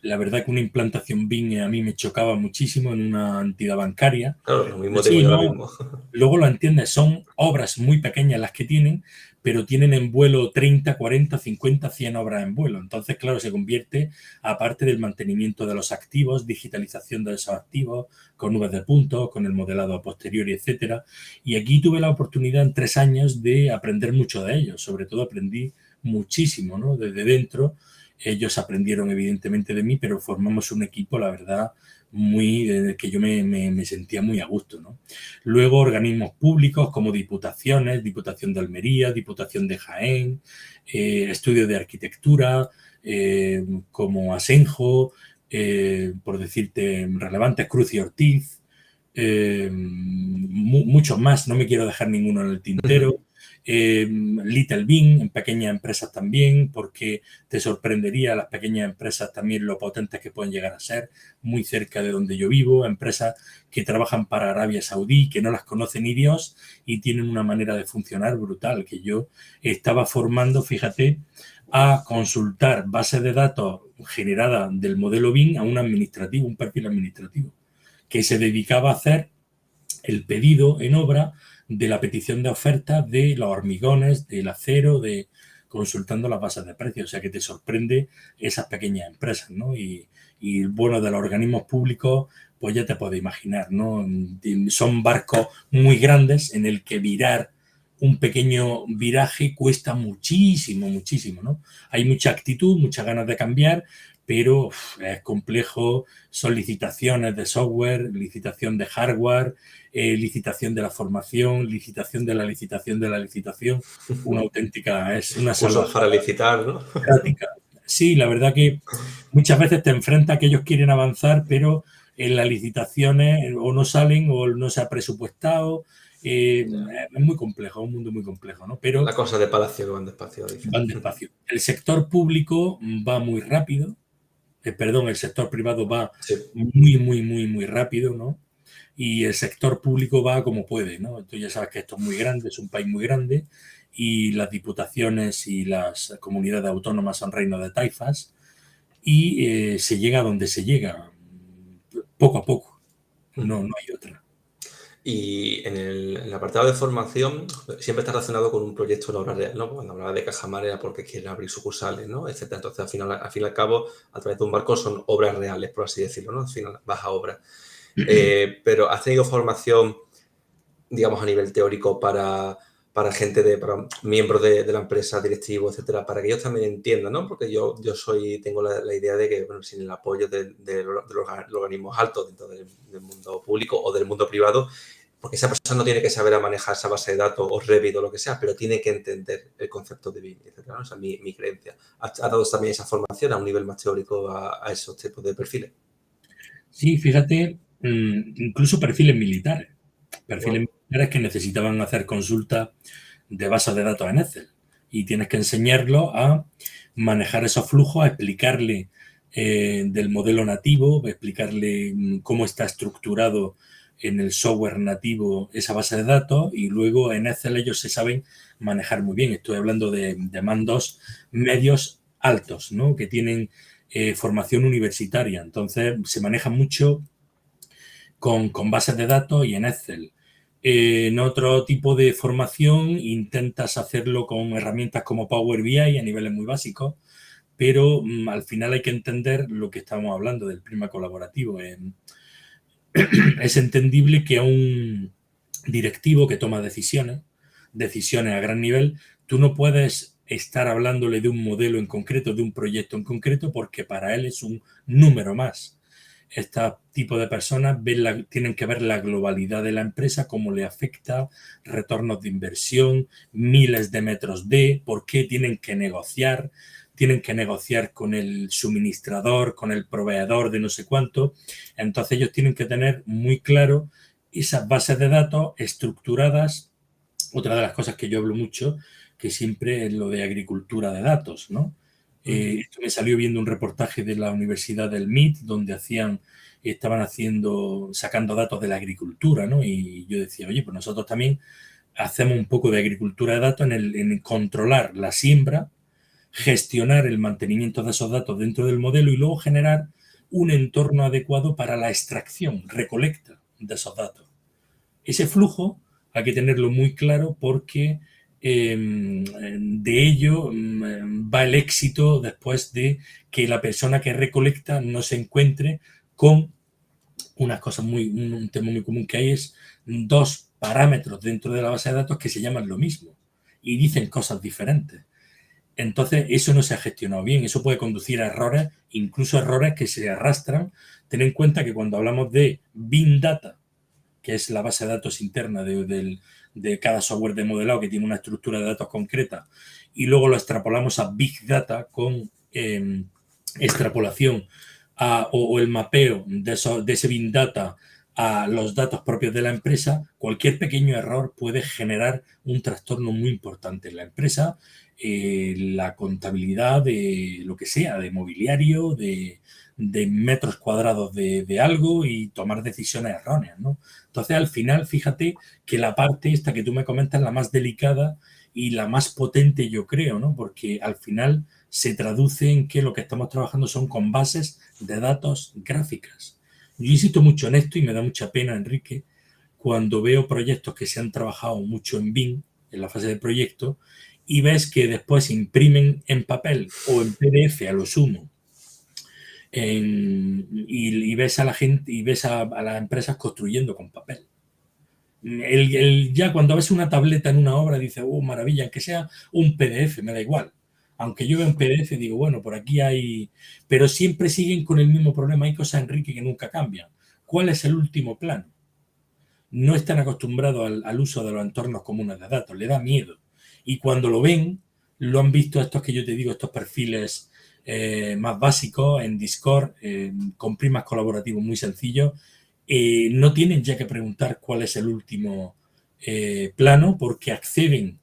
S2: La verdad que una implantación BIM a mí me chocaba muchísimo en una entidad bancaria.
S1: Claro, lo mismo
S2: Sí,
S1: tengo yo ahora
S2: ¿no?
S1: mismo.
S2: Luego lo entiendes, son obras muy pequeñas las que tienen, pero tienen en vuelo 30, 40, 50, 100 obras en vuelo. Entonces, claro, se convierte, aparte del mantenimiento de los activos, digitalización de esos activos, con nubes de puntos, con el modelado a posteriori, etcétera. Y aquí tuve la oportunidad en 3 años de aprender mucho de ellos. Sobre todo aprendí muchísimo, ¿no? Desde dentro. Ellos aprendieron evidentemente de mí, pero formamos un equipo, la verdad, que yo me sentía muy a gusto, ¿no? Luego organismos públicos como diputaciones, Diputación de Almería, Diputación de Jaén, estudios de arquitectura, como Asenjo, por decirte relevantes, Cruz y Ortiz, muchos más, no me quiero dejar ninguno en el tintero. Little Bean, en pequeñas empresas también, porque te sorprendería las pequeñas empresas también lo potentes que pueden llegar a ser, muy cerca de donde yo vivo, empresas que trabajan para Arabia Saudí, que no las conoce ni Dios y tienen una manera de funcionar brutal, que yo estaba formando, fíjate, a consultar bases de datos generadas del modelo BIM a un administrativo, un perfil administrativo, que se dedicaba a hacer el pedido en obra de la petición de oferta de los hormigones, del acero, consultando las bases de precios. O sea que te sorprende esas pequeñas empresas, ¿no? Y bueno, de los organismos públicos, pues ya te puedes imaginar, ¿no? Son barcos muy grandes en el que virar un pequeño viraje cuesta muchísimo, muchísimo, ¿no? Hay mucha actitud, muchas ganas de cambiar, pero es complejo, son licitaciones de software, licitación de hardware, licitación de la formación, licitación de la licitación de la licitación, una auténtica, es una
S1: Cursos
S2: salvajada
S1: para licitar, ¿no?
S2: práctica. Sí, la verdad que muchas veces te enfrentas a que ellos quieren avanzar, pero en las licitaciones o no salen o no se ha presupuestado. Es muy complejo, un mundo muy complejo, ¿no? Pero
S1: La cosa de palacio que van despacio, dicen.
S2: van despacio. El sector público va muy rápido, el sector privado va
S1: Sí.
S2: muy, muy, muy, muy rápido, ¿no? Y el sector público va como puede, ¿no? Tú ya sabes que esto es muy grande, es un país muy grande y las diputaciones y las comunidades autónomas son reinos de taifas y se llega a donde se llega, poco a poco, no hay otra.
S1: Y en el apartado de formación siempre está relacionado con un proyecto en obra real, ¿no? Cuando hablaba de Cajamar era porque quieren abrir sucursales, ¿no? Etcétera. Entonces, al fin y al cabo, a través de un barco son obras reales, por así decirlo, ¿no? Al final, baja obra. Pero ¿has tenido formación, digamos, a nivel teórico para gente, para miembros de la empresa, directivos, etcétera, para que ellos también entiendan, ¿no? Porque yo tengo la idea de que, bueno, sin el apoyo de los organismos altos dentro del mundo público o del mundo privado, porque esa persona no tiene que saber a manejar esa base de datos o Revit o lo que sea, pero tiene que entender el concepto de BIM, etcétera, ¿no? O sea, mi creencia. ¿Has dado también esa formación a un nivel más teórico a esos tipos de perfiles?
S2: Sí, fíjate, incluso perfiles militares. Perfiles
S1: Wow.
S2: militares que necesitaban hacer consultas de bases de datos en Excel. Y tienes que enseñarlo a manejar esos flujos, a explicarle del modelo nativo, a explicarle cómo está estructurado en el software nativo esa base de datos y luego en Excel ellos se saben manejar muy bien. Estoy hablando de mandos medios altos, ¿no? Que tienen formación universitaria. Entonces se maneja mucho con bases de datos y en Excel. En otro tipo de formación intentas hacerlo con herramientas como Power BI a niveles muy básicos, pero al final hay que entender lo que estamos hablando del prima colaborativo. Es entendible que a un directivo que toma decisiones a gran nivel, tú no puedes estar hablándole de un modelo en concreto, de un proyecto en concreto, porque para él es un número más. Este tipo de personas tienen que ver la globalidad de la empresa, cómo le afecta, retornos de inversión, miles de metros por qué tienen que negociar con el suministrador, con el proveedor de no sé cuánto. Entonces ellos tienen que tener muy claro esas bases de datos estructuradas. Otra de las cosas que yo hablo mucho, que siempre es lo de agricultura de datos, ¿no? Esto me salió viendo un reportaje de la Universidad del MIT, donde estaban sacando datos de la agricultura, ¿no? Y yo decía, oye, pues nosotros también hacemos un poco de agricultura de datos en controlar la siembra, gestionar el mantenimiento de esos datos dentro del modelo y luego generar un entorno adecuado para la extracción, recolecta de esos datos. Ese flujo hay que tenerlo muy claro porque de ello va el éxito después de que la persona que recolecta no se encuentre con unas cosas un tema muy común que hay es dos parámetros dentro de la base de datos que se llaman lo mismo y dicen cosas diferentes. Entonces, eso no se ha gestionado bien. Eso puede conducir a errores, incluso errores que se arrastran. Ten en cuenta que cuando hablamos de BIM Data, que es la base de datos interna de cada software de modelado que tiene una estructura de datos concreta, y luego lo extrapolamos a Big Data con extrapolación o el mapeo de ese BIM Data a los datos propios de la empresa, cualquier pequeño error puede generar un trastorno muy importante en la empresa, la contabilidad de lo que sea, de mobiliario, de metros cuadrados de algo y tomar decisiones erróneas, ¿no? Entonces, al final, fíjate que la parte esta que tú me comentas es la más delicada y la más potente, yo creo, ¿no? Porque al final se traduce en que lo que estamos trabajando son con bases de datos gráficas. Yo insisto mucho en esto y me da mucha pena, Enrique, cuando veo proyectos que se han trabajado mucho en BIM, en la fase de proyecto, y ves que después imprimen en papel o en PDF a lo sumo y ves a la gente y ves a las empresas construyendo con papel. Ya cuando ves una tableta en una obra dices, oh, maravilla, que sea un PDF, me da igual. Aunque yo vea un PDF digo, bueno, por aquí hay... Pero siempre siguen con el mismo problema. Hay cosas, Enrique, que nunca cambian. ¿Cuál es el último plano? No están acostumbrados al uso de los entornos comunes de datos, le da miedo. Y cuando lo ven, lo han visto estos que yo te digo, estos perfiles más básicos en Discord, con primas colaborativos muy sencillos, no tienen ya que preguntar cuál es el último plano porque acceden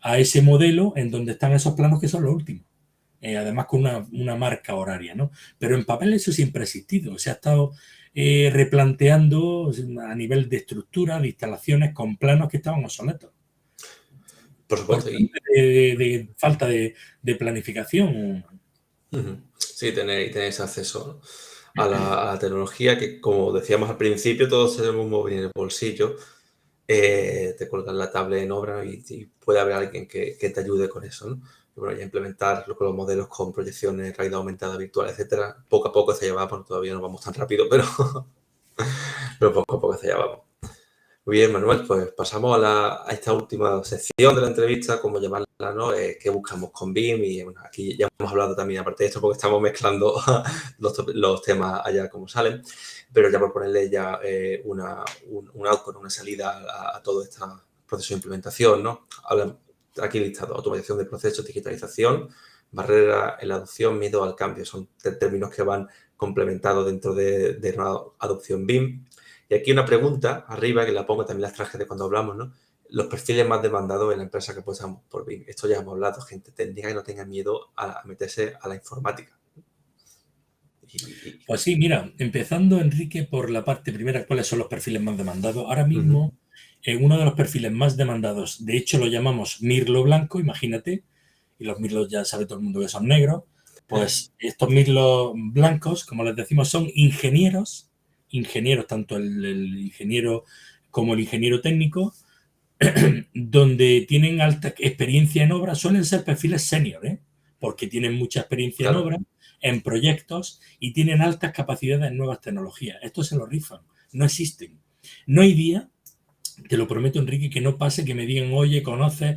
S2: a ese modelo en donde están esos planos que son los últimos. Además con una marca horaria, ¿no? Pero en papel eso siempre ha existido, se ha estado replanteando a nivel de estructura, de instalaciones con planos que estaban obsoletos.
S1: Por supuesto.
S2: De falta de planificación.
S1: Sí, tener ese acceso, ¿no? a la tecnología que, como decíamos al principio, todos tenemos un móvil en el bolsillo te cuelgan la tablet en obra y puede haber alguien que te ayude con eso, ¿no? Y bueno, ya implementar los modelos con proyecciones, realidad aumentada, virtual, etcétera, poco a poco se llevamos, todavía no vamos tan rápido, pero, pero poco a poco se llevamos. Muy bien, Manuel, pues pasamos a esta última sección de la entrevista, como llamarla, ¿no? ¿Qué buscamos con BIM? Y bueno, aquí ya hemos hablado también, aparte de esto, porque estamos mezclando los temas allá como salen, pero ya por ponerle ya un outcome, una salida a todo este proceso de implementación, ¿no? Aquí listado, automatización de procesos, digitalización, barrera en la adopción, miedo al cambio. Son términos que van complementados dentro de una adopción BIM. Y aquí una pregunta arriba, que la pongo, también las traje de cuando hablamos, ¿no? Los perfiles más demandados en la empresa que pasamos por BIM. Esto ya hemos hablado, gente técnica que no tenga miedo a meterse a la informática.
S2: Pues sí, mira, empezando, Enrique, por la parte primera, ¿cuáles son los perfiles más demandados? Ahora mismo, uno de los perfiles más demandados, de hecho lo llamamos mirlo blanco, imagínate, y los mirlos ya sabe todo el mundo que son negros, pues estos mirlos blancos, como les decimos, son ingenieros, tanto el ingeniero como el ingeniero técnico, donde tienen alta experiencia en obra, suelen ser perfiles senior, porque tienen mucha experiencia en obra, en proyectos y tienen altas capacidades en nuevas tecnologías. Estos se lo rifan, no existen. No hay día, te lo prometo, Enrique, que no pase que me digan, oye, conoces,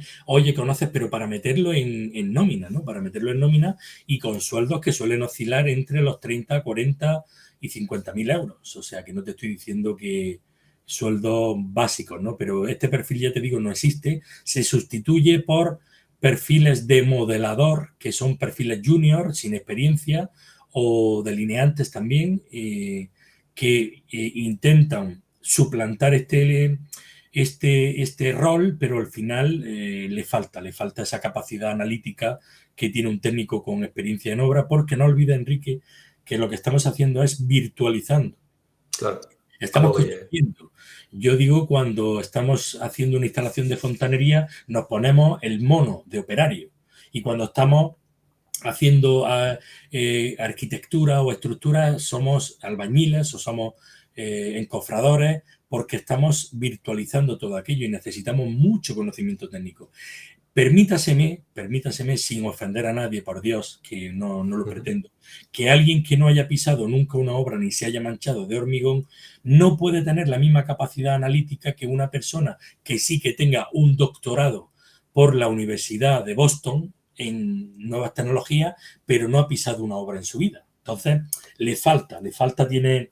S2: pero para meterlo en nómina, ¿no? Para meterlo en nómina y con sueldos que suelen oscilar entre los 30, 40 y 50.000 euros. O sea, que no te estoy diciendo que sueldos básicos, ¿no? Pero este perfil, ya te digo, no existe. Se sustituye por perfiles de modelador, que son perfiles junior, sin experiencia, o delineantes también, que intentan suplantar este rol, pero al final le falta esa capacidad analítica que tiene un técnico con experiencia en obra, porque no olvida, Enrique, que lo que estamos haciendo es virtualizando.
S1: Claro.
S2: Estamos construyendo. Yo digo, cuando estamos haciendo una instalación de fontanería, nos ponemos el mono de operario. Y cuando estamos haciendo arquitectura o estructura, somos albañiles o somos encofradores, porque estamos virtualizando todo aquello y necesitamos mucho conocimiento técnico. Permítaseme, sin ofender a nadie, por Dios, que no lo pretendo, que alguien que no haya pisado nunca una obra ni se haya manchado de hormigón no puede tener la misma capacidad analítica que una persona que sí que tenga un doctorado por la Universidad de Boston en nuevas tecnologías, pero no ha pisado una obra en su vida. Entonces, le falta, tiene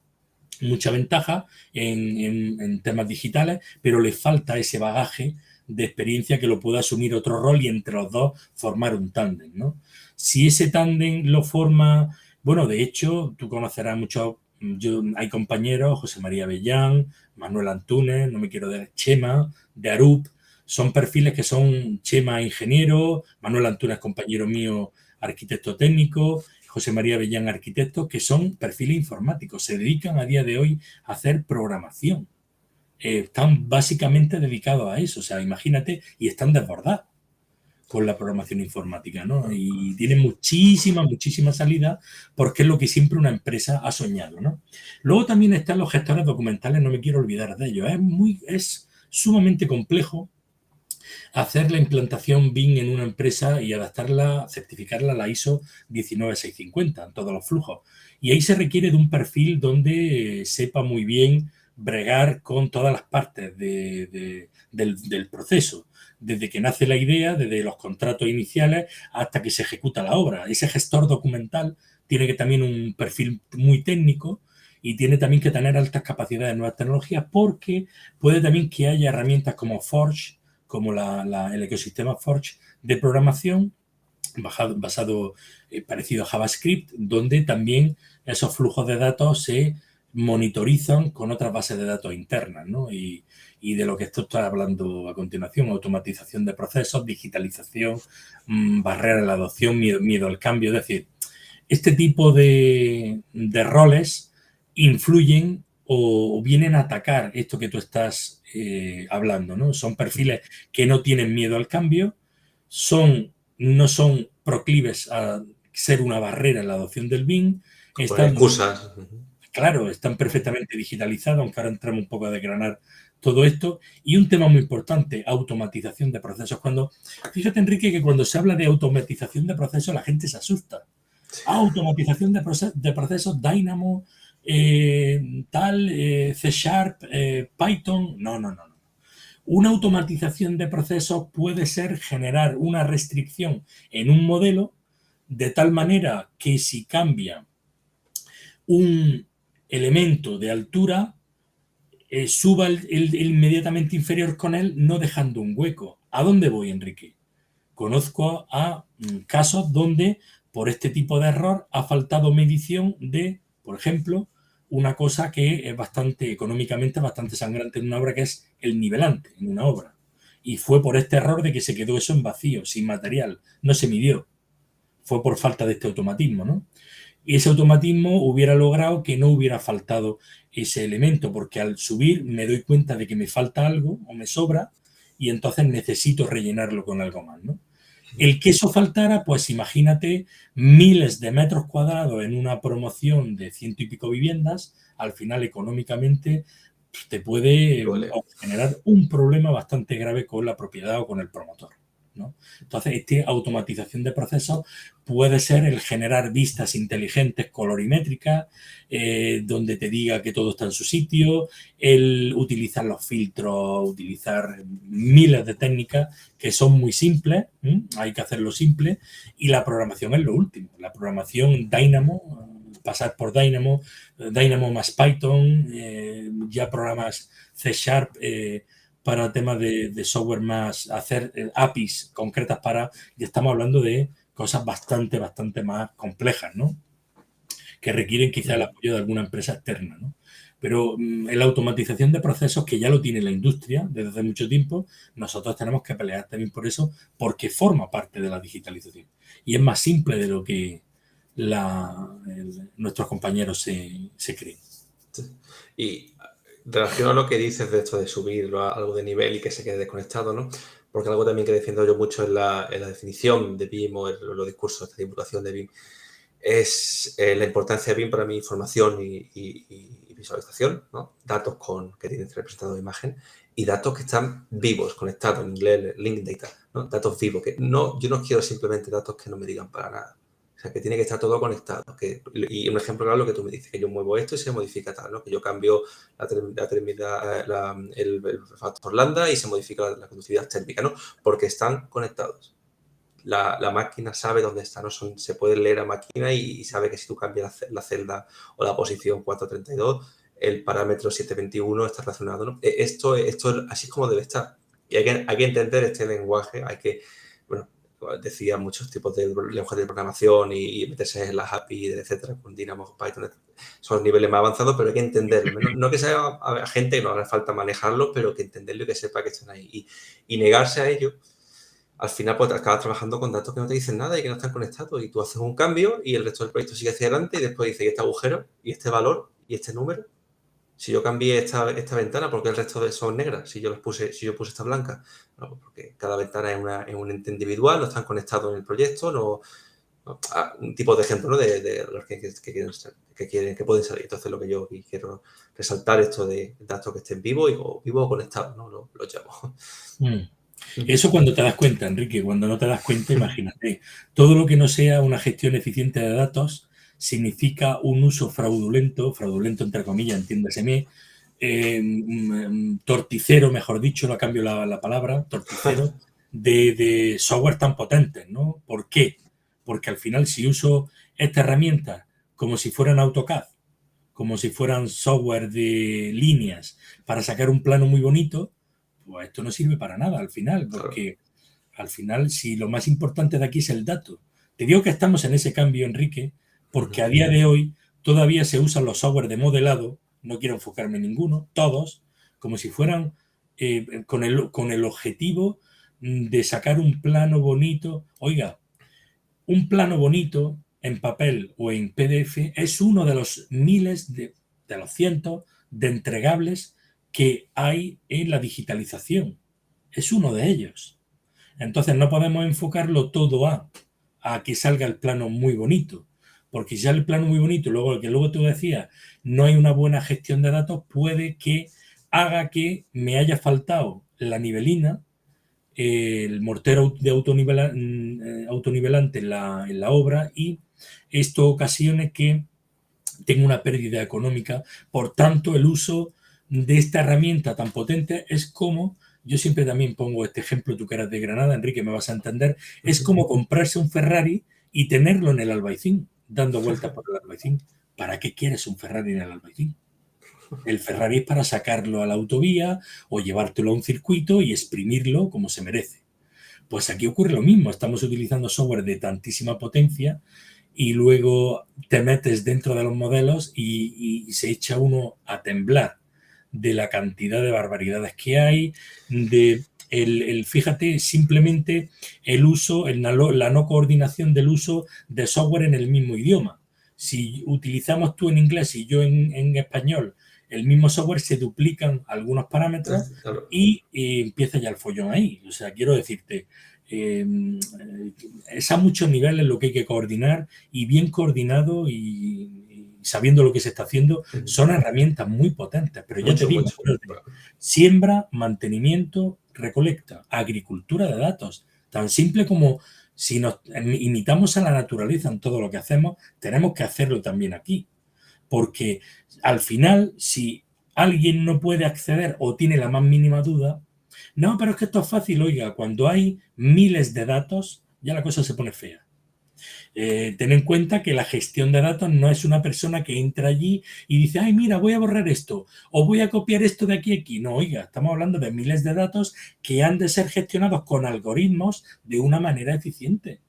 S2: mucha ventaja en temas digitales, pero le falta ese bagaje de experiencia que lo pueda asumir otro rol y entre los dos formar un tándem, ¿no? Si ese tándem lo forma, bueno, de hecho, tú conocerás mucho, hay compañeros, José María Bellán, Manuel Antúnez, no me quiero dar, Chema, de Arup, son perfiles que son Chema ingeniero, Manuel Antúnez compañero mío, arquitecto técnico, José María Bellán arquitecto, que son perfiles informáticos, se dedican a día de hoy a hacer programación. Están básicamente dedicados a eso, o sea, imagínate, y están desbordados con la programación informática, ¿no? Y tienen muchísima salida, porque es lo que siempre una empresa ha soñado, ¿no? Luego también están los gestores documentales, no me quiero olvidar de ellos. Es sumamente complejo hacer la implantación BIM en una empresa y adaptarla, certificarla a la ISO 19650 en todos los flujos. Y ahí se requiere de un perfil donde sepa muy bien bregar con todas las partes del proceso, desde que nace la idea, desde los contratos iniciales hasta que se ejecuta la obra. Ese gestor documental tiene que también un perfil muy técnico y tiene también que tener altas capacidades de nuevas tecnologías, porque puede también que haya herramientas como Forge, como el ecosistema Forge de programación, basado parecido a JavaScript, donde también esos flujos de datos se monitorizan con otras bases de datos internas, ¿no? Y de lo que esto está hablando a continuación, automatización de procesos, digitalización, barrera a la adopción, miedo al cambio. Es decir, este tipo de roles influyen o vienen a atacar esto que tú estás hablando, ¿no? Son perfiles que no tienen miedo al cambio, no son proclives a ser una barrera en la adopción del BIM.
S1: Excusas.
S2: Claro, están perfectamente digitalizados, aunque ahora entramos un poco a desgranar todo esto. Y un tema muy importante, automatización de procesos. Fíjate, Enrique, que cuando se habla de automatización de procesos, la gente se asusta. Automatización de procesos, Dynamo, C Sharp, Python. No. Una automatización de procesos puede ser generar una restricción en un modelo de tal manera que si cambia un elemento de altura, suba el inmediatamente inferior con él, no dejando un hueco. ¿A dónde voy, Enrique? Conozco a casos donde por este tipo de error ha faltado medición de, por ejemplo, una cosa que es económicamente bastante sangrante en una obra, que es el nivelante en una obra. Y fue por este error de que se quedó eso en vacío, sin material, no se midió. Fue por falta de este automatismo, ¿no? Y ese automatismo hubiera logrado que no hubiera faltado ese elemento, porque al subir me doy cuenta de que me falta algo o me sobra y entonces necesito rellenarlo con algo más, ¿no? El que eso faltara, pues imagínate miles de metros cuadrados en una promoción de 100 y pico viviendas, al final económicamente te puede generar un problema bastante grave con la propiedad o con el promotor, ¿no? Entonces, esta automatización de procesos puede ser el generar vistas inteligentes colorimétricas, donde te diga que todo está en su sitio, el utilizar los filtros, utilizar miles de técnicas que son muy simples, hay que hacerlo simple, y la programación es lo último. La programación Dynamo, pasar por Dynamo más Python, ya programas C Sharp, para temas de software más, hacer APIs concretas y estamos hablando de cosas bastante más complejas, ¿no? Que requieren quizá el apoyo de alguna empresa externa, ¿no? Pero en la automatización de procesos, que ya lo tiene la industria desde hace mucho tiempo, nosotros tenemos que pelear también por eso, porque forma parte de la digitalización. Y es más simple de lo que nuestros compañeros se creen.
S1: Sí. Y relaciono a lo que dices de esto de subirlo a algo de nivel y que se quede desconectado, ¿no? Porque algo también que defiendo yo mucho en la definición de BIM o en los discursos de divulgación de BIM es la importancia de BIM para mi información y visualización, ¿no? Datos que tienen representado de imagen y datos que están vivos, conectados, en inglés, link data, ¿no? Datos vivos, yo no quiero simplemente datos que no me digan para nada. O sea, que tiene que estar todo conectado. Y un ejemplo claro, lo que tú me dices, que yo muevo esto y se modifica tal, ¿no? Que yo cambio el factor lambda y se modifica la conductividad térmica, ¿no? Porque están conectados. La máquina sabe dónde está, ¿no? Se puede leer a máquina y sabe que si tú cambias la celda o la posición 432, el parámetro 721 está relacionado, ¿no? Esto así es como debe estar. Y hay que entender este lenguaje, bueno, decía muchos tipos de lenguajes de programación y meterse en las API, etcétera, con Dynamo, Python, son niveles más avanzados, pero hay que entenderlo. No que sea a gente que no haga falta manejarlo, pero que entenderlo y que sepa que están ahí. Y negarse a ello, al final pues acabas trabajando con datos que no te dicen nada y que no están conectados. Y tú haces un cambio y el resto del proyecto sigue hacia adelante y después dice, y este agujero, y este valor, y este número. Si yo cambié esta ventana, ¿por qué el resto son negras? Si yo puse esta blanca. No, porque cada ventana es un ente individual, no están conectados en el proyecto, un tipo de ejemplo, ¿no? de los que pueden salir. Entonces lo que yo quiero resaltar esto de datos que estén vivos o conectados, ¿no? Lo llamo.
S2: Eso cuando te das cuenta, Enrique. Cuando no te das cuenta, imagínate. Todo lo que no sea una gestión eficiente de datos significa un uso fraudulento entre comillas, entiéndaseme, torticero, mejor dicho, no cambio la palabra, torticero, de software tan potentes, ¿no? ¿Por qué? Porque al final, si uso esta herramienta como si fueran AutoCAD, como si fueran software de líneas para sacar un plano muy bonito, pues esto no sirve para nada al final, porque al final, si lo más importante de aquí es el dato. Te digo que estamos en ese cambio, Enrique, porque a día de hoy todavía se usan los software de modelado, no quiero enfocarme en ninguno, todos, como si fueran con el objetivo de sacar un plano bonito. Oiga, un plano bonito en papel o en PDF es uno de los miles, de los cientos de entregables que hay en la digitalización. Es uno de ellos. Entonces no podemos enfocarlo todo a que salga el plano muy bonito, porque si sale el plano muy bonito, luego tú decías, no hay una buena gestión de datos, puede que haga que me haya faltado la nivelina, el mortero de autonivelante en la obra, y esto ocasione que tenga una pérdida económica. Por tanto, el uso de esta herramienta tan potente es como, yo siempre también pongo este ejemplo, tú que eras de Granada, Enrique, me vas a entender, es como comprarse un Ferrari y tenerlo en el Albaicín, dando vueltas por el Albaicín. ¿Para qué quieres un Ferrari en el Albaicín? El Ferrari es para sacarlo a la autovía o llevártelo a un circuito y exprimirlo como se merece. Pues aquí ocurre lo mismo, estamos utilizando software de tantísima potencia y luego te metes dentro de los modelos y se echa uno a temblar de la cantidad de barbaridades que hay, fíjate, simplemente el uso, la no coordinación del uso de software en el mismo idioma. Si utilizamos tú en inglés y yo en español el mismo software, se duplican algunos parámetros y empieza ya el follón ahí. O sea, quiero decirte, es a muchos niveles lo que hay que coordinar, y bien coordinado y sabiendo lo que se está haciendo, son herramientas muy potentes. Pero ya te digo, siembra, mantenimiento, recolecta, agricultura de datos, tan simple como si nos imitamos a la naturaleza en todo lo que hacemos, tenemos que hacerlo también aquí. Porque al final, si alguien no puede acceder o tiene la más mínima duda, no, pero es que esto es fácil, oiga, cuando hay miles de datos, ya la cosa se pone fea. Ten en cuenta que la gestión de datos no es una persona que entra allí y dice, ay, mira, voy a borrar esto o voy a copiar esto de aquí a aquí. No, oiga, estamos hablando de miles de datos que han de ser gestionados con algoritmos de una manera eficiente,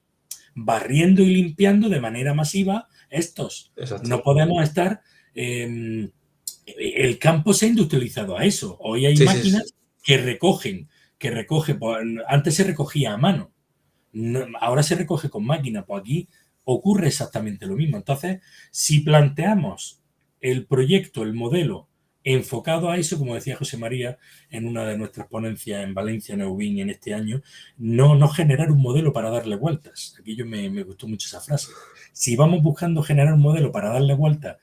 S2: barriendo y limpiando de manera masiva estos. Exacto. No podemos estar... el campo se ha industrializado a eso. Hoy hay máquinas que recogen. Antes se recogía a mano. Ahora se recoge con máquina. Pues aquí ocurre exactamente lo mismo. Entonces, si planteamos el proyecto, el modelo, enfocado a eso, como decía José María en una de nuestras ponencias en Valencia, en Eubin, en este año, no generar un modelo para darle vueltas. Aquí me gustó mucho esa frase. Si vamos buscando generar un modelo para darle vueltas,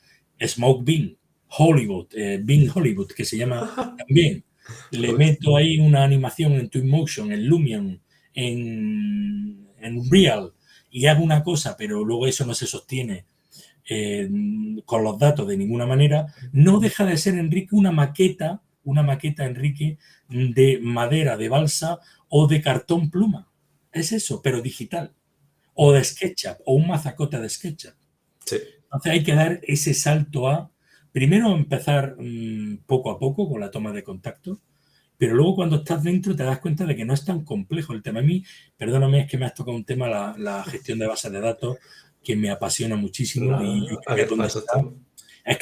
S2: Smoke Bean, Hollywood, Bean Hollywood, que se llama también, le meto ahí una animación en Twinmotion, en Lumion, en Unreal, y hago una cosa, pero luego eso no se sostiene con los datos de ninguna manera, no deja de ser, Enrique, una maqueta, Enrique, de madera, de balsa o de cartón pluma. Es eso, pero digital. O de SketchUp, o un mazacote de SketchUp.
S1: Sí.
S2: Entonces hay que dar ese salto a, primero empezar poco a poco con la toma de contacto, pero luego cuando estás dentro te das cuenta de que no es tan complejo el tema. A mí, perdóname, es que me has tocado un tema, la gestión de bases de datos, que me apasiona muchísimo. Y yo creo que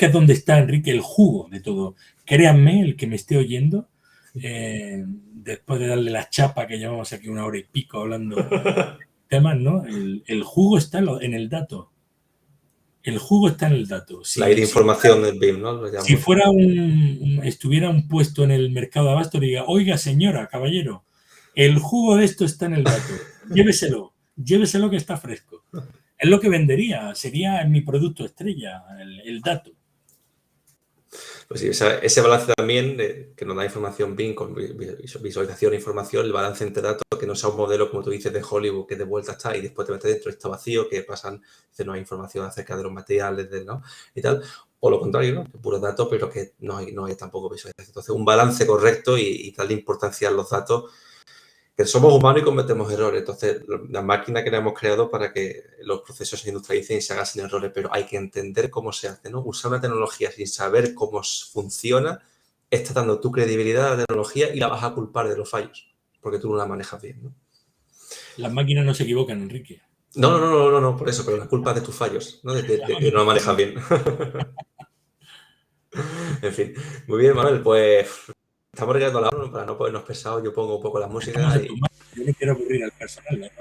S2: es donde está, Enrique, el jugo de todo. Créanme, el que me esté oyendo, después de darle la chapa que llevamos aquí 1 hora y pico hablando de temas, ¿no? El jugo está en el dato. El jugo está en el dato.
S1: La información del BIM, ¿no?
S2: Si fuera estuviera un puesto en el mercado de abasto, diga, oiga, señora, caballero, el jugo de esto está en el dato. Lléveselo que está fresco. Es lo que vendería, sería mi producto estrella, el dato.
S1: Pues sí, ese balance también que nos da información BIM con visualización e información, el balance entre datos, que no sea un modelo, como tú dices, de Hollywood, que de vuelta está y después te metes dentro, está vacío, que pasan, no hay información acerca de los materiales, ¿no? Y tal. O lo contrario, ¿no? Puro datos, pero que no hay tampoco visualización. Entonces, un balance correcto y darle importancia a los datos, que somos humanos y cometemos errores. Entonces, la máquina que le hemos creado para que los procesos se industrialicen y se hagan sin errores, pero hay que entender cómo se hace, ¿no? Usar una tecnología sin saber cómo funciona, está dando tu credibilidad a la tecnología y la vas a culpar de los fallos, porque tú no la manejas bien, ¿no?
S2: Las máquinas no se equivocan, Enrique.
S1: No, por eso, pero la culpa es de tus fallos, ¿no? De que no la manejas bien. En fin, muy bien, Manuel, pues... Estamos llegando a la hora, para no ponernos pesados, yo pongo un poco la música.
S2: Yo no quiero aburrir al personal,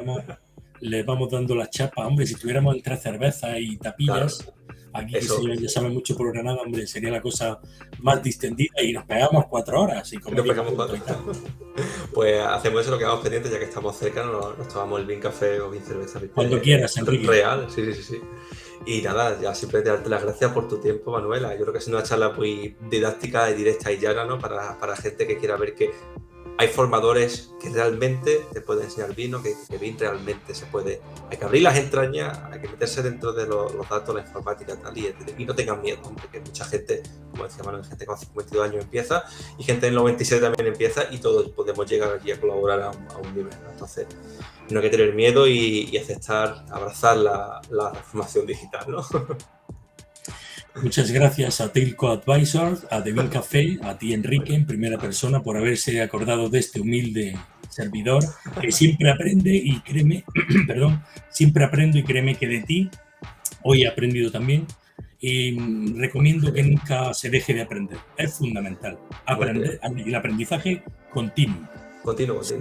S2: le vamos dando la chapa. Hombre, si tuviéramos entre cervezas y tapillas, claro, aquí eso, que ya sabe mucho por Granada, hombre, sería la cosa más distendida y nos pegamos 4 horas. Y
S1: nos pegamos 4 horas. Pues hacemos eso, lo que vamos pendientes, ya que estamos cerca, nos tomamos el bien café o bien cerveza.
S2: Cuando quieras, Enrique.
S1: Real, sí. Y nada, ya simplemente darte las gracias por tu tiempo, Manuela. Yo creo que es una charla muy didáctica y directa y llana, ¿no? Para gente que quiera ver que hay formadores que realmente te pueden enseñar vino, que bien realmente se puede. Hay que abrir las entrañas, hay que meterse dentro de los datos, la informática, tal, y no tengan miedo, porque mucha gente, como decía Manuel, gente con 52 años empieza, y gente en 97 también empieza, y todos podemos llegar aquí a colaborar a un nivel, ¿no? Entonces, no hay que tener miedo y aceptar, abrazar la transformación digital, ¿no?
S2: Muchas gracias a Telco Advisors, a The Bean Café, a ti, Enrique, en primera persona, por haberse acordado de este humilde servidor que siempre aprende y créeme, siempre aprendo y créeme que de ti hoy he aprendido también. Y recomiendo que nunca se deje de aprender. Es fundamental. Aprender, y el aprendizaje continuo.
S1: Continuo, sí.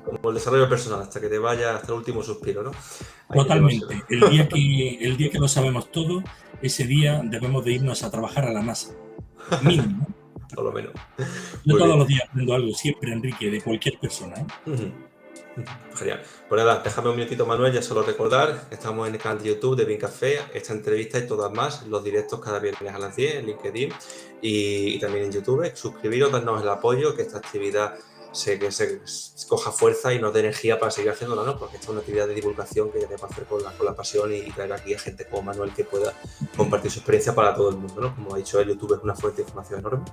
S1: Como el desarrollo personal, hasta que te vaya hasta el último suspiro, ¿no?
S2: Totalmente. El día que lo sabemos todo, ese día debemos de irnos a trabajar a la NASA. Mínimo.
S1: Por lo menos.
S2: Yo todos los días aprendo algo, siempre, Enrique, de cualquier persona, ¿eh?
S1: Genial. Pues nada, déjame un minutito, Manuel, ya solo recordar que estamos en el canal de YouTube de Bean Café, esta entrevista y todas más, los directos cada viernes a las 10 en LinkedIn y también en YouTube. Suscribiros, darnos el apoyo, que esta actividad se coja fuerza y nos dé energía para seguir haciéndola, ¿no? Porque esta es una actividad de divulgación que queremos hacer con la pasión y traer aquí a gente como Manuel que pueda compartir su experiencia para todo el mundo, ¿no? Como ha dicho él, YouTube es una fuente de información enorme.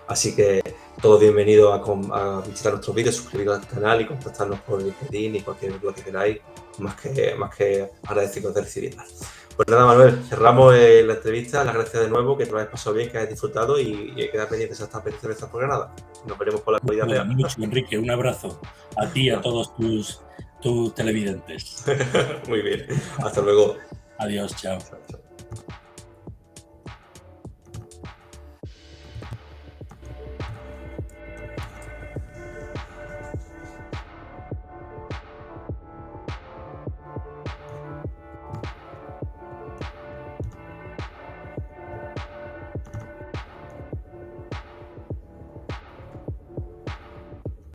S1: Así que todos bienvenidos a visitar nuestros vídeos, suscribiros al canal y contactarnos por LinkedIn y cualquier duda que queráis, más que agradecidos de recibirlas. Pues nada, Manuel, cerramos la entrevista. Las gracias de nuevo, que te lo hayas pasado bien, que hayas disfrutado y quedar pendientes hasta la cerveza por Granada. Nos veremos por la actualidad real.
S2: Mucho, Enrique, un abrazo a ti y a todos tus televidentes.
S1: Muy bien, hasta luego.
S2: Adiós, chao.
S1: Chao.